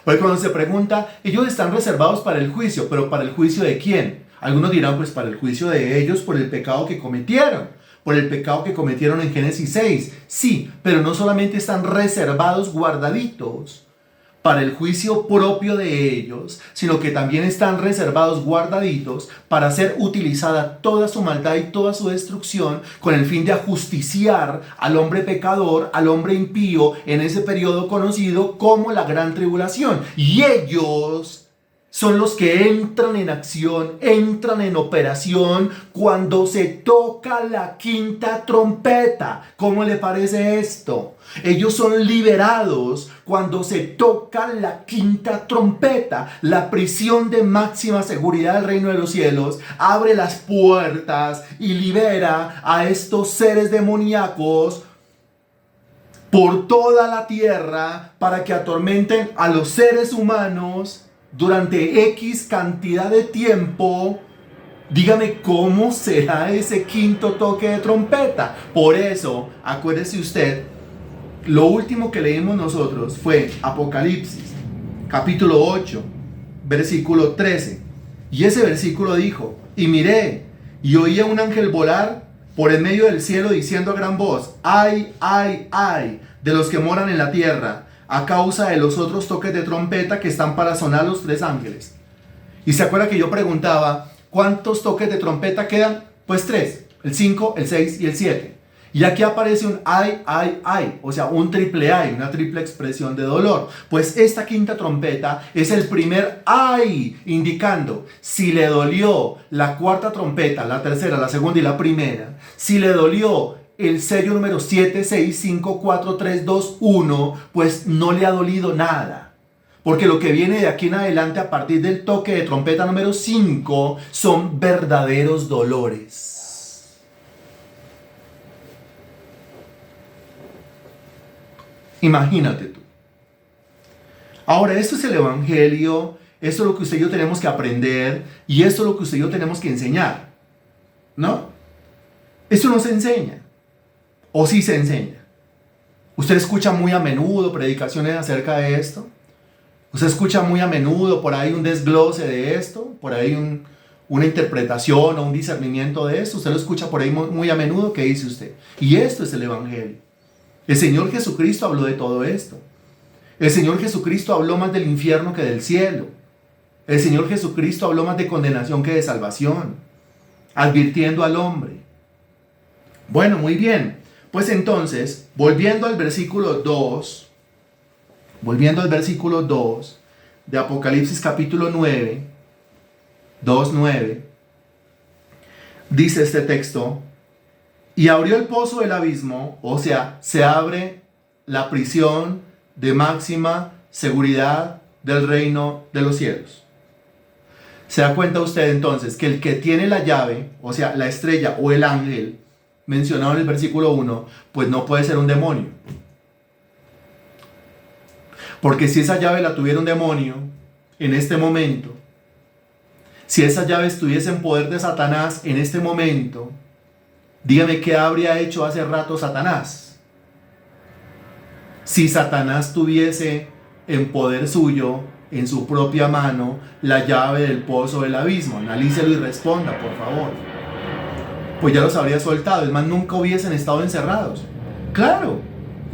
Porque cuando se pregunta, ellos están reservados para el juicio, pero ¿para el juicio de quién? Algunos dirán, pues para el juicio de ellos por el pecado que cometieron. Por el pecado que cometieron en Génesis 6. Sí, pero no solamente están reservados, guardaditos para el juicio propio de ellos, sino que también están reservados, guardaditos, para ser utilizada toda su maldad y toda su destrucción con el fin de ajusticiar al hombre pecador, al hombre impío, en ese periodo conocido como la gran tribulación. Y ellos son los que entran en acción, entran en operación cuando se toca la quinta trompeta. ¿Cómo le parece esto? Ellos son liberados cuando se toca la quinta trompeta. La prisión de máxima seguridad del reino de los cielos abre las puertas y libera a estos seres demoníacos por toda la tierra para que atormenten a los seres humanos durante X cantidad de tiempo. Dígame, ¿cómo será ese quinto toque de trompeta? Por eso, acuérdese usted, lo último que leímos nosotros fue Apocalipsis, capítulo 8, versículo 13. Y ese versículo dijo, y miré, y oí a un ángel volar por en medio del cielo diciendo a gran voz, ay, ay, ay, de los que moran en la tierra, a causa de los otros toques de trompeta que están para sonar los tres ángeles. Y se acuerda que yo preguntaba, ¿cuántos toques de trompeta quedan? Pues 3, el 5, el 6 y el 7. Y aquí aparece un ay, ay, ay, o sea, un triple ay, una triple expresión de dolor. Pues esta quinta trompeta es el primer ay, indicando si le dolió la cuarta trompeta, la tercera, la segunda y la primera, si le dolió el sello número 7, 6, 5, 4, 3, 2, 1, pues no le ha dolido nada. Porque lo que viene de aquí en adelante a partir del toque de trompeta número 5 son verdaderos dolores. Imagínate tú. Ahora, esto es el Evangelio, esto es lo que usted y yo tenemos que aprender y esto es lo que usted y yo tenemos que enseñar. ¿No? Esto no se enseña. ¿O sí se enseña? ¿Usted escucha muy a menudo predicaciones acerca de esto? ¿Usted escucha muy a menudo por ahí un desglose de esto? ¿Por ahí una interpretación o un discernimiento de esto? ¿Usted lo escucha por ahí muy a menudo? ¿Qué dice usted? Y esto es el Evangelio. El Señor Jesucristo habló de todo esto. El Señor Jesucristo habló más del infierno que del cielo. El Señor Jesucristo habló más de condenación que de salvación, advirtiendo al hombre. Bueno, muy bien. Pues entonces, volviendo al versículo 2 de Apocalipsis capítulo 9, 2:9, dice este texto: y abrió el pozo del abismo, o sea, se abre la prisión de máxima seguridad del reino de los cielos. ¿Se da cuenta usted entonces que el que tiene la llave, o sea, la estrella o el ángel mencionado en el versículo 1, pues no puede ser un demonio? Porque si esa llave la tuviera un demonio en este momento, si esa llave estuviese en poder de Satanás en este momento, dígame qué habría hecho hace rato Satanás. Si Satanás tuviese en poder suyo, en su propia mano, la llave del pozo del abismo, analícelo y responda, por favor. Pues ya los habría soltado, es más, nunca hubiesen estado encerrados. Claro,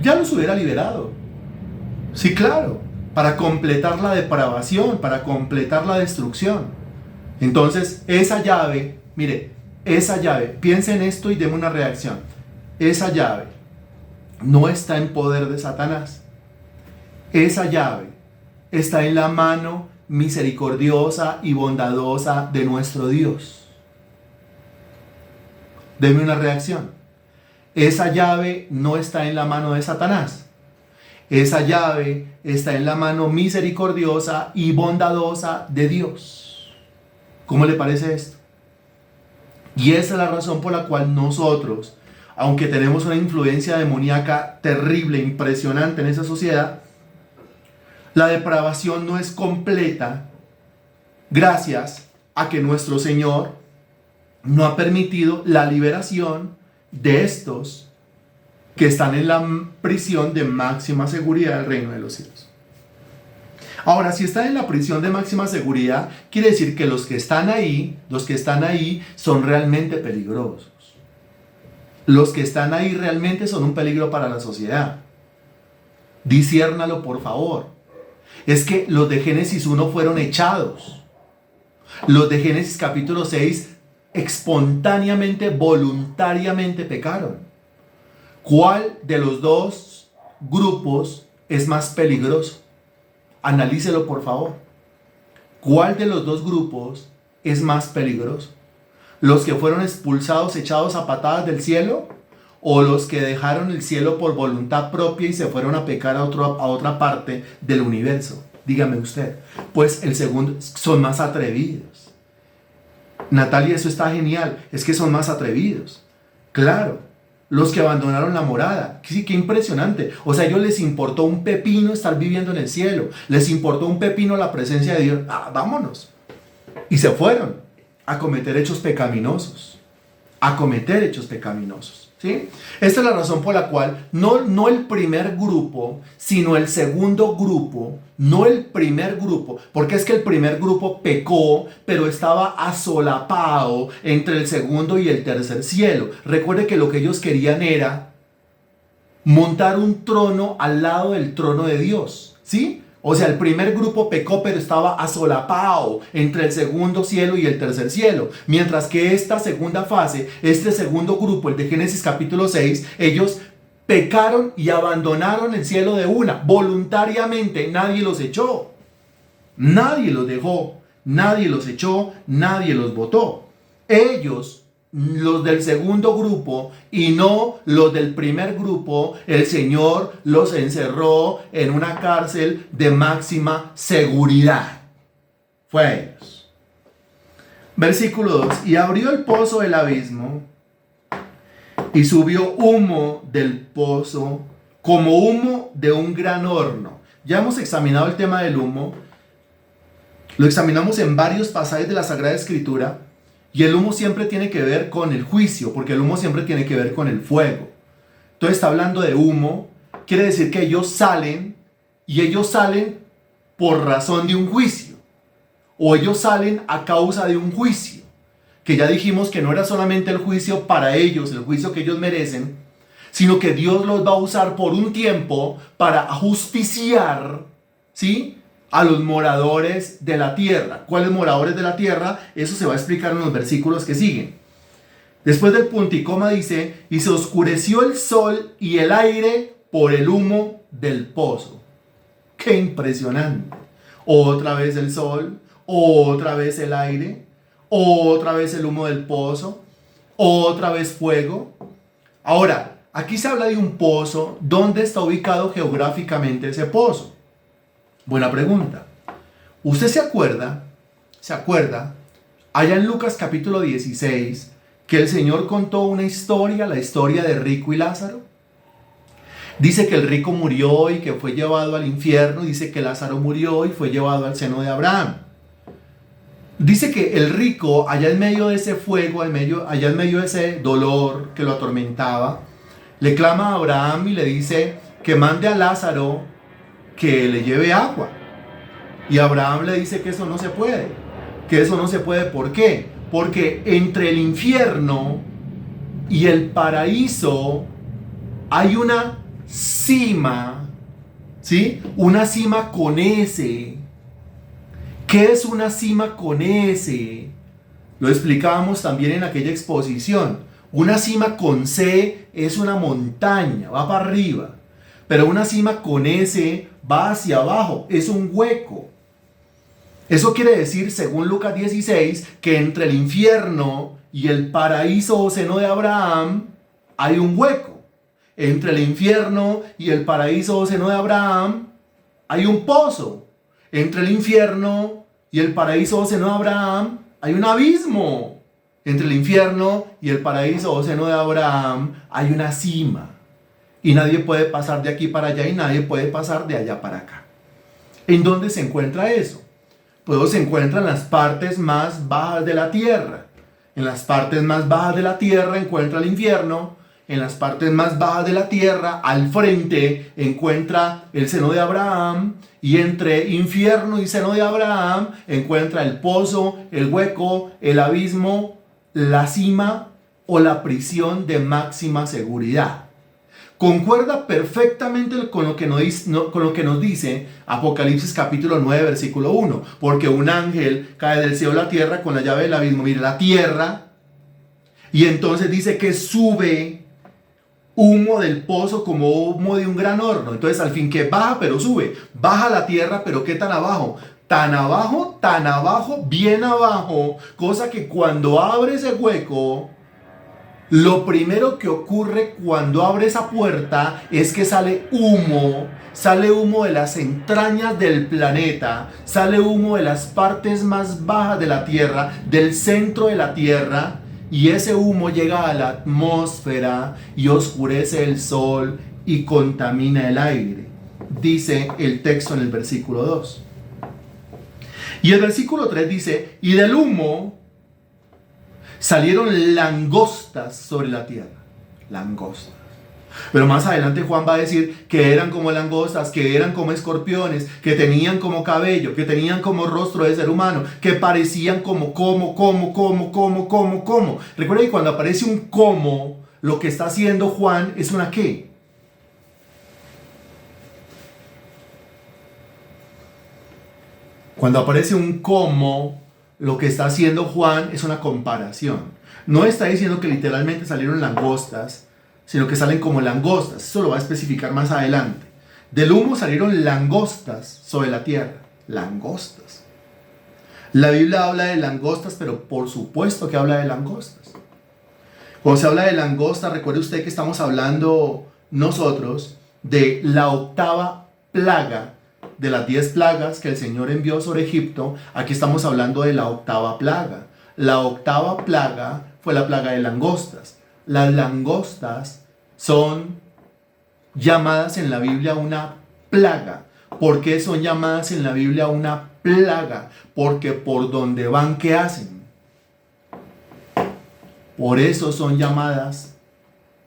ya los hubiera liberado. Sí, claro, para completar la depravación, para completar la destrucción. Entonces, esa llave, mire, esa llave, piense en esto y deme una reacción. Esa llave no está en poder de Satanás. Esa llave está en la mano misericordiosa y bondadosa de nuestro Dios. Deme una reacción. Esa llave no está en la mano de Satanás. Esa llave está en la mano misericordiosa y bondadosa de Dios. ¿Cómo le parece esto? Y esa es la razón por la cual nosotros, aunque tenemos una influencia demoníaca terrible, impresionante en esa sociedad, la depravación no es completa gracias a que nuestro Señor no ha permitido la liberación de estos que están en la prisión de máxima seguridad del reino de los cielos. Ahora, si están en la prisión de máxima seguridad, quiere decir que los que están ahí son realmente peligrosos. Los que están ahí realmente son un peligro para la sociedad. Disciérnalo, por favor. Es que los de Génesis 1 fueron echados. Los de Génesis capítulo 6 espontáneamente, voluntariamente pecaron. ¿Cuál de los dos grupos es más peligroso? Analícelo, por favor. ¿Cuál de los dos grupos es más peligroso? ¿Los que fueron expulsados, echados a patadas del cielo? ¿O los que dejaron el cielo por voluntad propia y se fueron a pecar a otra parte del universo? Dígame usted. Pues el segundo, son más atrevidos. Natalia, eso está genial. Es que son más atrevidos. Claro. Los que abandonaron la morada. Sí, qué impresionante. O sea, a ellos les importó un pepino estar viviendo en el cielo. Les importó un pepino la presencia de Dios. Vámonos. Y se fueron a cometer hechos pecaminosos. ¿Sí? Esta es la razón por la cual no el primer grupo, sino el segundo grupo, no el primer grupo, porque es que el primer grupo pecó, pero estaba asolapado entre el segundo y el tercer cielo. Recuerde que lo que ellos querían era montar un trono al lado del trono de Dios, ¿sí? O sea, el primer grupo pecó, pero estaba asolapado entre el segundo cielo y el tercer cielo. Mientras que esta segunda fase, este segundo grupo, el de Génesis capítulo 6, ellos pecaron y abandonaron el cielo de una, voluntariamente. Nadie los echó, nadie los dejó, nadie los echó, nadie los botó. Ellos, los del segundo grupo y no los del primer grupo, el Señor los encerró en una cárcel de máxima seguridad. Fue a ellos. Versículo 2. Y abrió el pozo del abismo y subió humo del pozo como humo de un gran horno. Ya hemos examinado el tema del humo. Lo examinamos en varios pasajes de la Sagrada Escritura. Y el humo siempre tiene que ver con el juicio, porque el humo siempre tiene que ver con el fuego. Entonces está hablando de humo, quiere decir que ellos salen, y ellos salen por razón de un juicio, o ellos salen a causa de un juicio, que ya dijimos que no era solamente el juicio para ellos, el juicio que ellos merecen, sino que Dios los va a usar por un tiempo para justiciar, ¿sí?, a los moradores de la tierra. ¿Cuáles moradores de la tierra? Eso se va a explicar en los versículos que siguen. Después del punto y coma dice, y se oscureció el sol y el aire por el humo del pozo. ¡Qué impresionante! Otra vez el sol, otra vez el aire, otra vez el humo del pozo, otra vez fuego. Ahora, aquí se habla de un pozo. ¿Dónde está ubicado geográficamente ese pozo? Buena pregunta. ¿Usted se acuerda, allá en Lucas capítulo 16, que el Señor contó una historia, la historia de Rico y Lázaro? Dice que el rico murió y que fue llevado al infierno. Dice que Lázaro murió y fue llevado al seno de Abraham. Dice que el rico, allá en medio de ese fuego, allá en medio de ese dolor que lo atormentaba, le clama a Abraham y le dice que mande a Lázaro que le lleve agua. Y Abraham le dice que eso no se puede. Que eso no se puede, ¿por qué? Porque entre el infierno y el paraíso hay una cima, ¿sí? Una cima con S. ¿Qué es una cima con S? Lo explicábamos también en aquella exposición. Una cima con C es una montaña, va para arriba. Pero una cima con S va hacia abajo, es un hueco. Eso quiere decir, según Lucas 16, que entre el infierno y el paraíso o seno de Abraham hay un hueco. Entre el infierno y el paraíso o seno de Abraham hay un pozo. Entre el infierno y el paraíso o seno de Abraham hay un abismo. Entre el infierno y el paraíso o seno de Abraham hay una cima. Y nadie puede pasar de aquí para allá y nadie puede pasar de allá para acá. ¿En dónde se encuentra eso? Pues se encuentra en las partes más bajas de la tierra. En las partes más bajas de la tierra encuentra el infierno. En las partes más bajas de la tierra, al frente, encuentra el seno de Abraham. Y entre infierno y seno de Abraham encuentra el pozo, el hueco, el abismo, la cima o la prisión de máxima seguridad. Concuerda perfectamente con lo que nos dice Apocalipsis capítulo 9, versículo 1. Porque un ángel cae del cielo a la tierra con la llave del abismo. Mire, la tierra. Y entonces dice que sube humo del pozo como humo de un gran horno. Entonces al fin que baja, pero sube. Baja la tierra, pero ¿qué tan abajo? Tan abajo, bien abajo. Cosa que cuando abre ese hueco, lo primero que ocurre cuando abre esa puerta es que sale humo de las entrañas del planeta, sale humo de las partes más bajas de la Tierra, del centro de la Tierra, y ese humo llega a la atmósfera y oscurece el sol y contamina el aire, dice el texto en el versículo 2. Y el versículo 3 dice, y del humo salieron langostas sobre la tierra. Langostas. Pero más adelante Juan va a decir que eran como langostas, que eran como escorpiones, que tenían como cabello, que tenían como rostro de ser humano, que parecían como. Recuerda que cuando aparece un como, lo que está haciendo Juan es una ¿qué? Cuando aparece un como, lo que está haciendo Juan es una comparación. No está diciendo que literalmente salieron langostas, sino que salen como langostas. Eso lo va a especificar más adelante. Del humo salieron langostas sobre la tierra. Langostas. La Biblia habla de langostas, pero por supuesto que habla de langostas. Cuando se habla de langostas, recuerde usted que estamos hablando nosotros de la octava plaga de las 10 plagas que el Señor envió sobre Egipto. Aquí estamos hablando de la octava plaga. La octava plaga fue la plaga de langostas. Las langostas son llamadas en la Biblia una plaga. ¿Por qué son llamadas en la Biblia una plaga? Porque por donde van, ¿qué hacen? Por eso son llamadas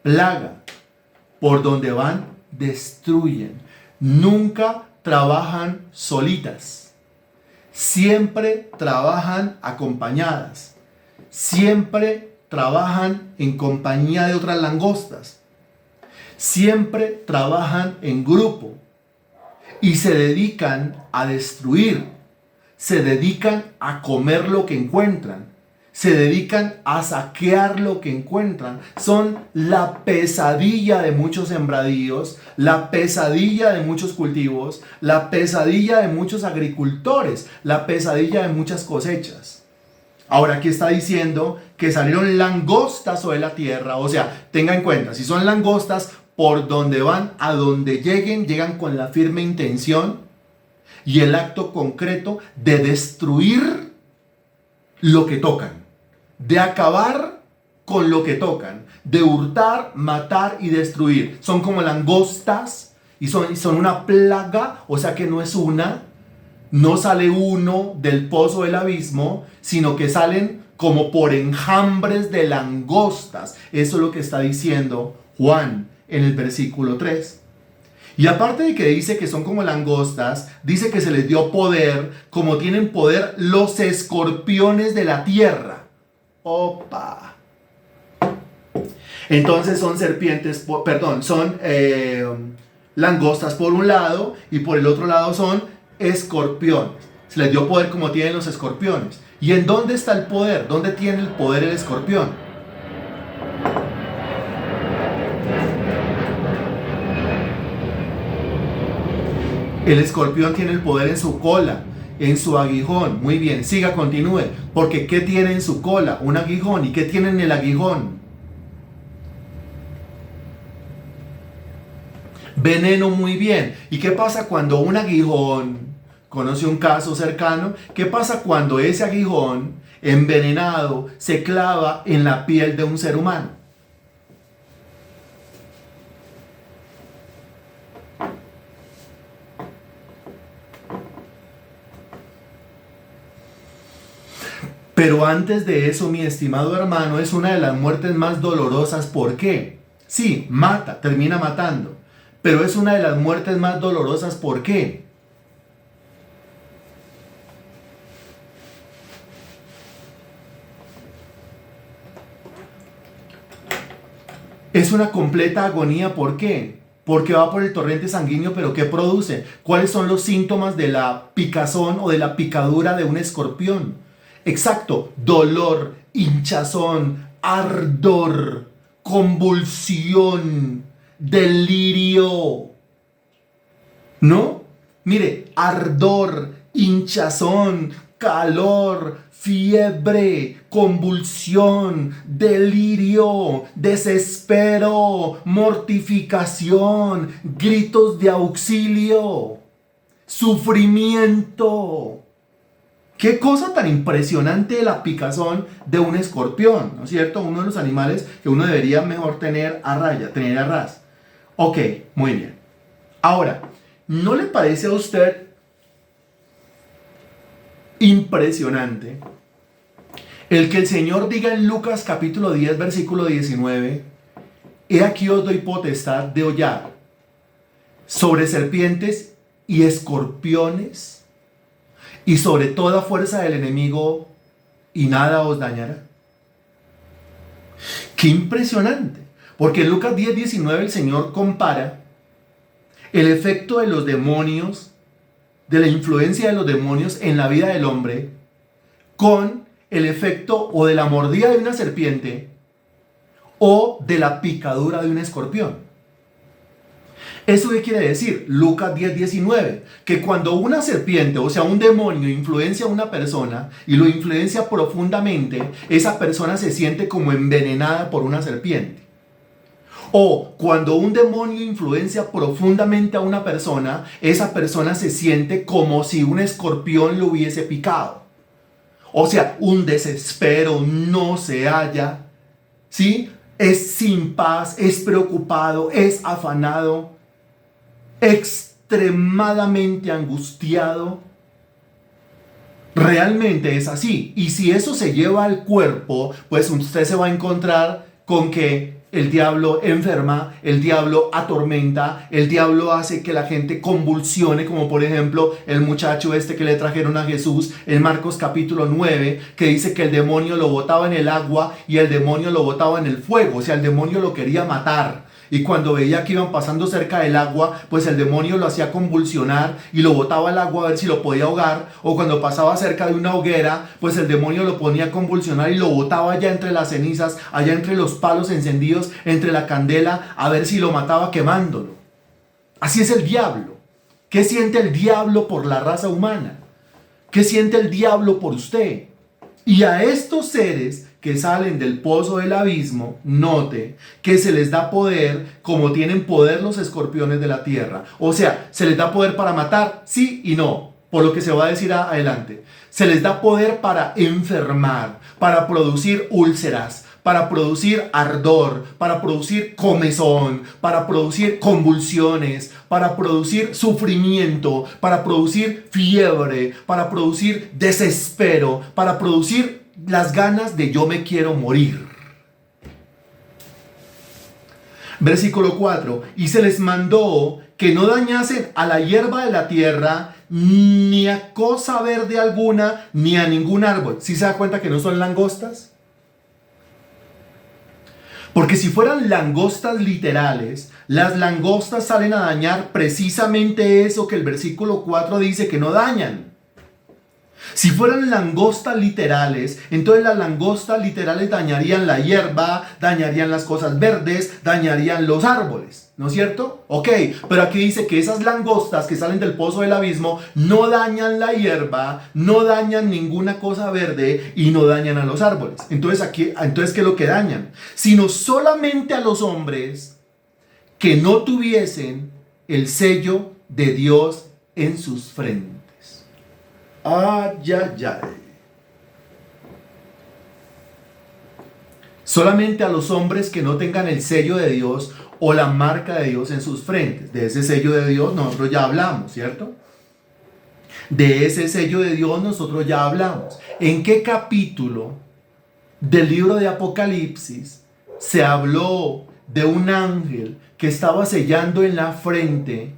plaga. Por donde van, destruyen. Nunca trabajan solitas. Siempre trabajan acompañadas. Siempre trabajan en compañía de otras langostas. Siempre trabajan en grupo. Y se dedican a destruir. Se dedican a comer lo que encuentran. Se dedican a saquear lo que encuentran. Son la pesadilla de muchos sembradíos, la pesadilla de muchos cultivos, la pesadilla de muchos agricultores, la pesadilla de muchas cosechas. Ahora aquí está diciendo que salieron langostas sobre la tierra. O sea, tenga en cuenta, si son langostas, por donde van, a donde lleguen, llegan con la firme intención y el acto concreto de destruir lo que tocan. De acabar con lo que tocan, de hurtar, matar y destruir. Son como langostas y son una plaga, o sea que no es una, no sale uno del pozo del abismo, sino que salen como por enjambres de langostas. Eso es lo que está diciendo Juan en el versículo 3. Y aparte de que dice que son como langostas, dice que se les dio poder, como tienen poder los escorpiones de la tierra. Opa. Entonces son serpientes, son langostas por un lado y por el otro lado son escorpiones. Se les dio poder como tienen los escorpiones. ¿Y en dónde está el poder? ¿Dónde tiene el poder el escorpión? El escorpión tiene el poder en su cola, en su aguijón. Muy bien, siga, continúe. Porque ¿qué tiene en su cola? Un aguijón. ¿Y qué tiene en el aguijón? Veneno, muy bien. ¿Y qué pasa cuando un aguijón, conoce un caso cercano, qué pasa cuando ese aguijón envenenado se clava en la piel de un ser humano? Pero antes de eso, mi estimado hermano, es una de las muertes más dolorosas. ¿Por qué? Sí, mata, termina matando. Pero es una de las muertes más dolorosas. ¿Por qué? Es una completa agonía. ¿Por qué? Porque va por el torrente sanguíneo, pero ¿qué produce? ¿Cuáles son los síntomas de la picazón o de la picadura de un escorpión? Exacto, dolor, hinchazón, ardor, convulsión, delirio. ¿No? Mire, ardor, hinchazón, calor, fiebre, convulsión, delirio, desespero, mortificación, gritos de auxilio, sufrimiento. Qué cosa tan impresionante la picazón de un escorpión, ¿no es cierto? Uno de los animales que uno debería mejor tener a raya, tener a ras. Ok, muy bien. Ahora, ¿no le parece a usted impresionante el que el Señor diga en Lucas capítulo 10, versículo 19, he aquí os doy potestad de hollar sobre serpientes y escorpiones y sobre toda fuerza del enemigo y nada os dañará? Qué impresionante, porque en Lucas 10, 19 el Señor compara el efecto de los demonios de la influencia de los demonios en la vida del hombre con el efecto o de la mordida de una serpiente o de la picadura de un escorpión. ¿Eso qué quiere decir? Lucas 10:19, que cuando una serpiente, o sea un demonio, influencia a una persona y lo influencia profundamente, esa persona se siente como envenenada por una serpiente. O cuando un demonio influencia profundamente a una persona, esa persona se siente como si un escorpión lo hubiese picado. O sea, un desespero, no se halla, ¿sí? Es sin paz, es preocupado, es afanado, extremadamente angustiado. Realmente es así. Y si eso se lleva al cuerpo, pues usted se va a encontrar con que el diablo enferma, el diablo atormenta, el diablo hace que la gente convulsione, como por ejemplo el muchacho este que le trajeron a Jesús en Marcos capítulo 9, que dice que el demonio lo botaba en el agua y el demonio lo botaba en el fuego, o sea, el demonio lo quería matar. Y cuando veía que iban pasando cerca del agua, pues el demonio lo hacía convulsionar y lo botaba al agua a ver si lo podía ahogar. O cuando pasaba cerca de una hoguera, pues el demonio lo ponía a convulsionar y lo botaba allá entre las cenizas, allá entre los palos encendidos, entre la candela, a ver si lo mataba quemándolo. Así es el diablo. ¿Qué siente el diablo por la raza humana? ¿Qué siente el diablo por usted? Y a estos seres que salen del pozo del abismo, note que se les da poder como tienen poder los escorpiones de la tierra. O sea, se les da poder para matar, sí y no, por lo que se va a decir adelante. Se les da poder para enfermar, para producir úlceras, para producir ardor, para producir comezón, para producir convulsiones, para producir sufrimiento, para producir fiebre, para producir desespero, para producir las ganas de yo me quiero morir. Versículo 4. Y se les mandó que no dañasen a la hierba de la tierra, ni a cosa verde alguna, ni a ningún árbol. ¿Sí se da cuenta que no son langostas? Porque si fueran langostas literales, las langostas salen a dañar precisamente eso que el versículo 4 dice que no dañan. Si fueran langostas literales, entonces las langostas literales dañarían la hierba, dañarían las cosas verdes, dañarían los árboles, ¿no es cierto? Ok, pero aquí dice que esas langostas que salen del pozo del abismo no dañan la hierba, no dañan ninguna cosa verde y no dañan a los árboles. Entonces, ¿qué es lo que dañan? Sino solamente a los hombres que no tuviesen el sello de Dios en sus frentes. Ay, ay, ay. Solamente a los hombres que no tengan el sello de Dios o la marca de Dios en sus frentes. De ese sello de Dios nosotros ya hablamos, ¿cierto? De ese sello de Dios nosotros ya hablamos. ¿En qué capítulo del libro de Apocalipsis se habló de un ángel que estaba sellando en la frente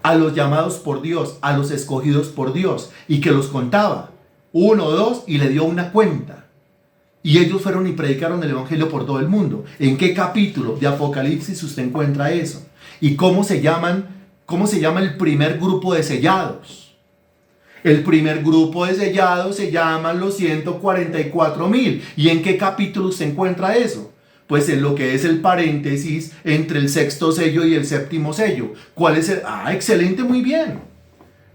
a los llamados por Dios, a los escogidos por Dios, y que los contaba? 1, 2, y le dio una cuenta. Y ellos fueron y predicaron el evangelio por todo el mundo. ¿En qué capítulo de Apocalipsis usted encuentra eso? ¿Y cómo se llama el primer grupo de sellados? El primer grupo de sellados se llaman los 144,000. ¿Y en qué capítulo se encuentra eso? Pues en lo que es el paréntesis entre el sexto sello y el séptimo sello. ¿Cuál es el? Ah, excelente, muy bien.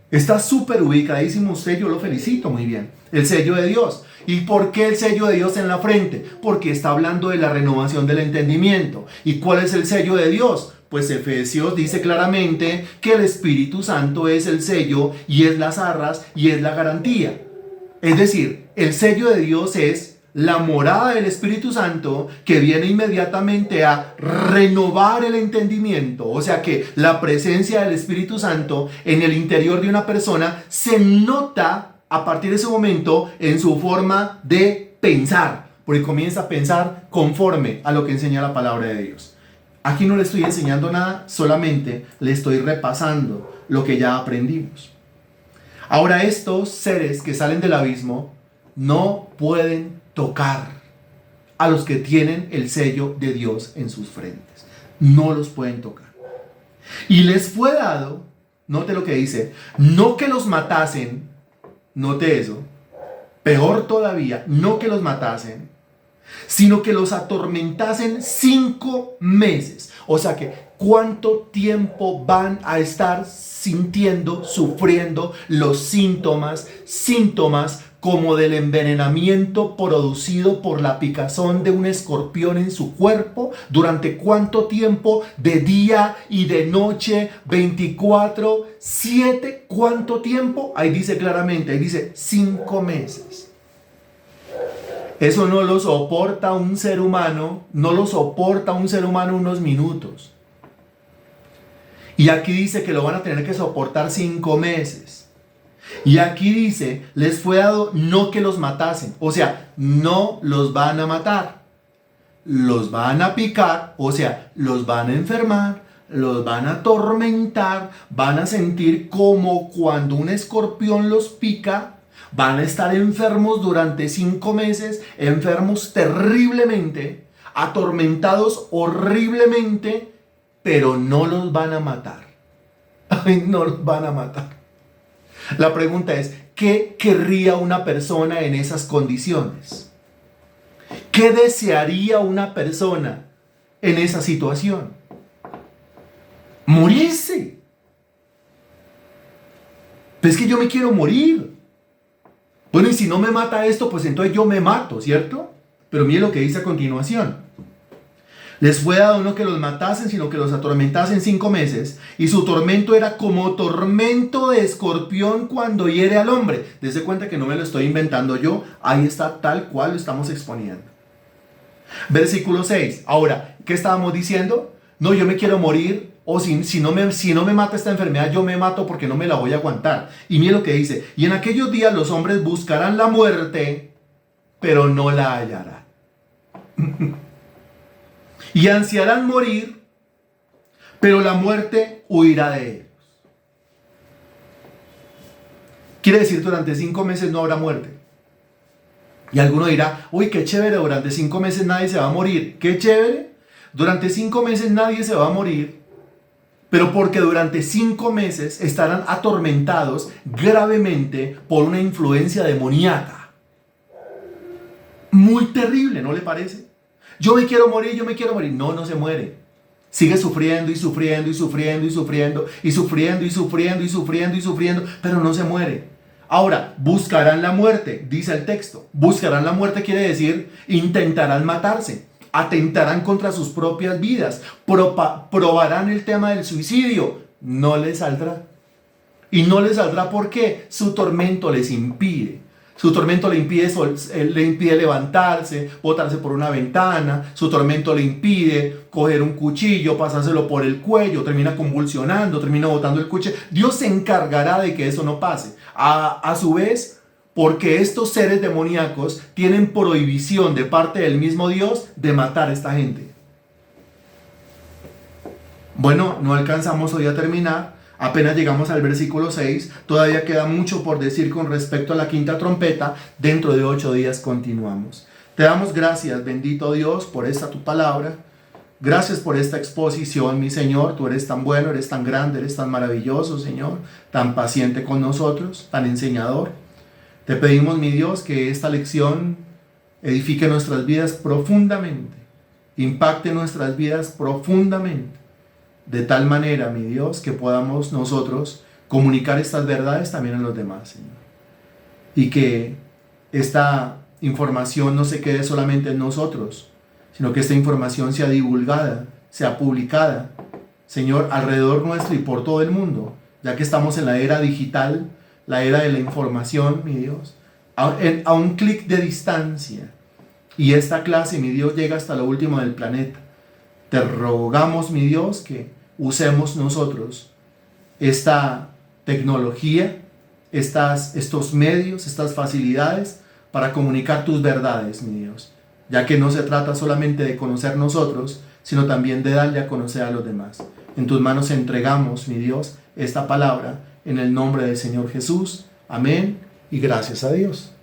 Está súper ubicadísimo usted, yo lo felicito, muy bien. El sello de Dios. ¿Y por qué el sello de Dios en la frente? Porque está hablando de la renovación del entendimiento. ¿Y cuál es el sello de Dios? Pues Efesios dice claramente que el Espíritu Santo es el sello y es las arras y es la garantía. Es decir, el sello de Dios es la morada del Espíritu Santo que viene inmediatamente a renovar el entendimiento. O sea que la presencia del Espíritu Santo en el interior de una persona se nota a partir de ese momento en su forma de pensar, porque comienza a pensar conforme a lo que enseña la palabra de Dios. Aquí no le estoy enseñando nada, solamente le estoy repasando lo que ya aprendimos. Ahora, estos seres que salen del abismo no pueden tocar a los que tienen el sello de Dios en sus frentes. No los pueden tocar. Y les fue dado note lo que dice, no que los matasen, note eso, peor todavía, no que los matasen, sino que los atormentasen 5 meses. O sea que, ¿cuánto tiempo van a estar sintiendo, sufriendo los síntomas como del envenenamiento producido por la picazón de un escorpión en su cuerpo? ¿Durante cuánto tiempo? De día y de noche, 24/7. ¿Cuánto tiempo? Ahí dice claramente, ahí dice 5 meses. Eso no lo soporta un ser humano, no lo soporta un ser humano unos minutos. Y aquí dice que lo van a tener que soportar 5 meses. Y aquí dice, les fue dado no que los matasen. O sea, no los van a matar. Los van a picar, o sea, los van a enfermar, los van a atormentar, van a sentir como cuando un escorpión los pica. Van a estar enfermos durante 5 meses, enfermos terriblemente, atormentados horriblemente, pero no los van a matar. Ay, no los van a matar. La pregunta es, ¿qué querría una persona en esas condiciones? ¿Qué desearía una persona en esa situación? Morirse. Pero es que yo me quiero morir. Bueno, y si no me mata esto, pues entonces yo me mato, ¿cierto? Pero mire lo que dice a continuación. Les fue dado no que los matasen, sino que los atormentasen 5 meses. Y su tormento era como tormento de escorpión cuando hiere al hombre. Dese cuenta que no me lo estoy inventando yo. Ahí está tal cual lo estamos exponiendo. Versículo 6. Ahora, ¿qué estábamos diciendo? No, yo me quiero morir. O si no me mata esta enfermedad, yo me mato porque no me la voy a aguantar. Y mire lo que dice. Y en aquellos días los hombres buscarán la muerte, pero no la hallarán. Y ansiarán morir, pero la muerte huirá de ellos. Quiere decir, durante 5 meses no habrá muerte. Y alguno dirá, uy, qué chévere, durante 5 meses nadie se va a morir. Qué chévere, durante 5 meses nadie se va a morir. Pero porque durante 5 meses estarán atormentados gravemente por una influencia demoníaca. Muy terrible, ¿no le parece? Yo me quiero morir, yo me quiero morir. No, no se muere. Sigue sufriendo y sufriendo y sufriendo y sufriendo y sufriendo y sufriendo y sufriendo y sufriendo, pero no se muere. Ahora, buscarán la muerte, dice el texto. Buscarán la muerte quiere decir intentarán matarse. Atentarán contra sus propias vidas, probarán el tema del suicidio, no les saldrá. Y no les saldrá porque su tormento les impide. Su tormento le impide levantarse, botarse por una ventana. Su tormento le impide coger un cuchillo, pasárselo por el cuello, termina convulsionando, termina botando el cuchillo. Dios se encargará de que eso no pase. A su vez, porque estos seres demoníacos tienen prohibición de parte del mismo Dios de matar a esta gente. Bueno, no alcanzamos hoy a terminar. Apenas llegamos al versículo 6. Todavía queda mucho por decir con respecto a la quinta trompeta. Dentro de 8 días continuamos. Te damos gracias, bendito Dios, por esta tu palabra. Gracias por esta exposición, mi Señor. Tú eres tan bueno, eres tan grande, eres tan maravilloso, Señor. Tan paciente con nosotros, tan enseñador. Te pedimos, mi Dios, que esta lección edifique nuestras vidas profundamente, impacte nuestras vidas profundamente, de tal manera, mi Dios, que podamos nosotros comunicar estas verdades también a los demás, Señor. Y que esta información no se quede solamente en nosotros, sino que esta información sea divulgada, sea publicada, Señor, alrededor nuestro y por todo el mundo, ya que estamos en la era digital, la era de la información, mi Dios, a un clic de distancia. Y esta clase, mi Dios, llega hasta lo último del planeta. Te rogamos, mi Dios, que usemos nosotros esta tecnología, estos medios, estas facilidades para comunicar tus verdades, mi Dios. Ya que no se trata solamente de conocer nosotros, sino también de darle a conocer a los demás. En tus manos entregamos, mi Dios, esta palabra, en el nombre del Señor Jesús. Amén y gracias a Dios.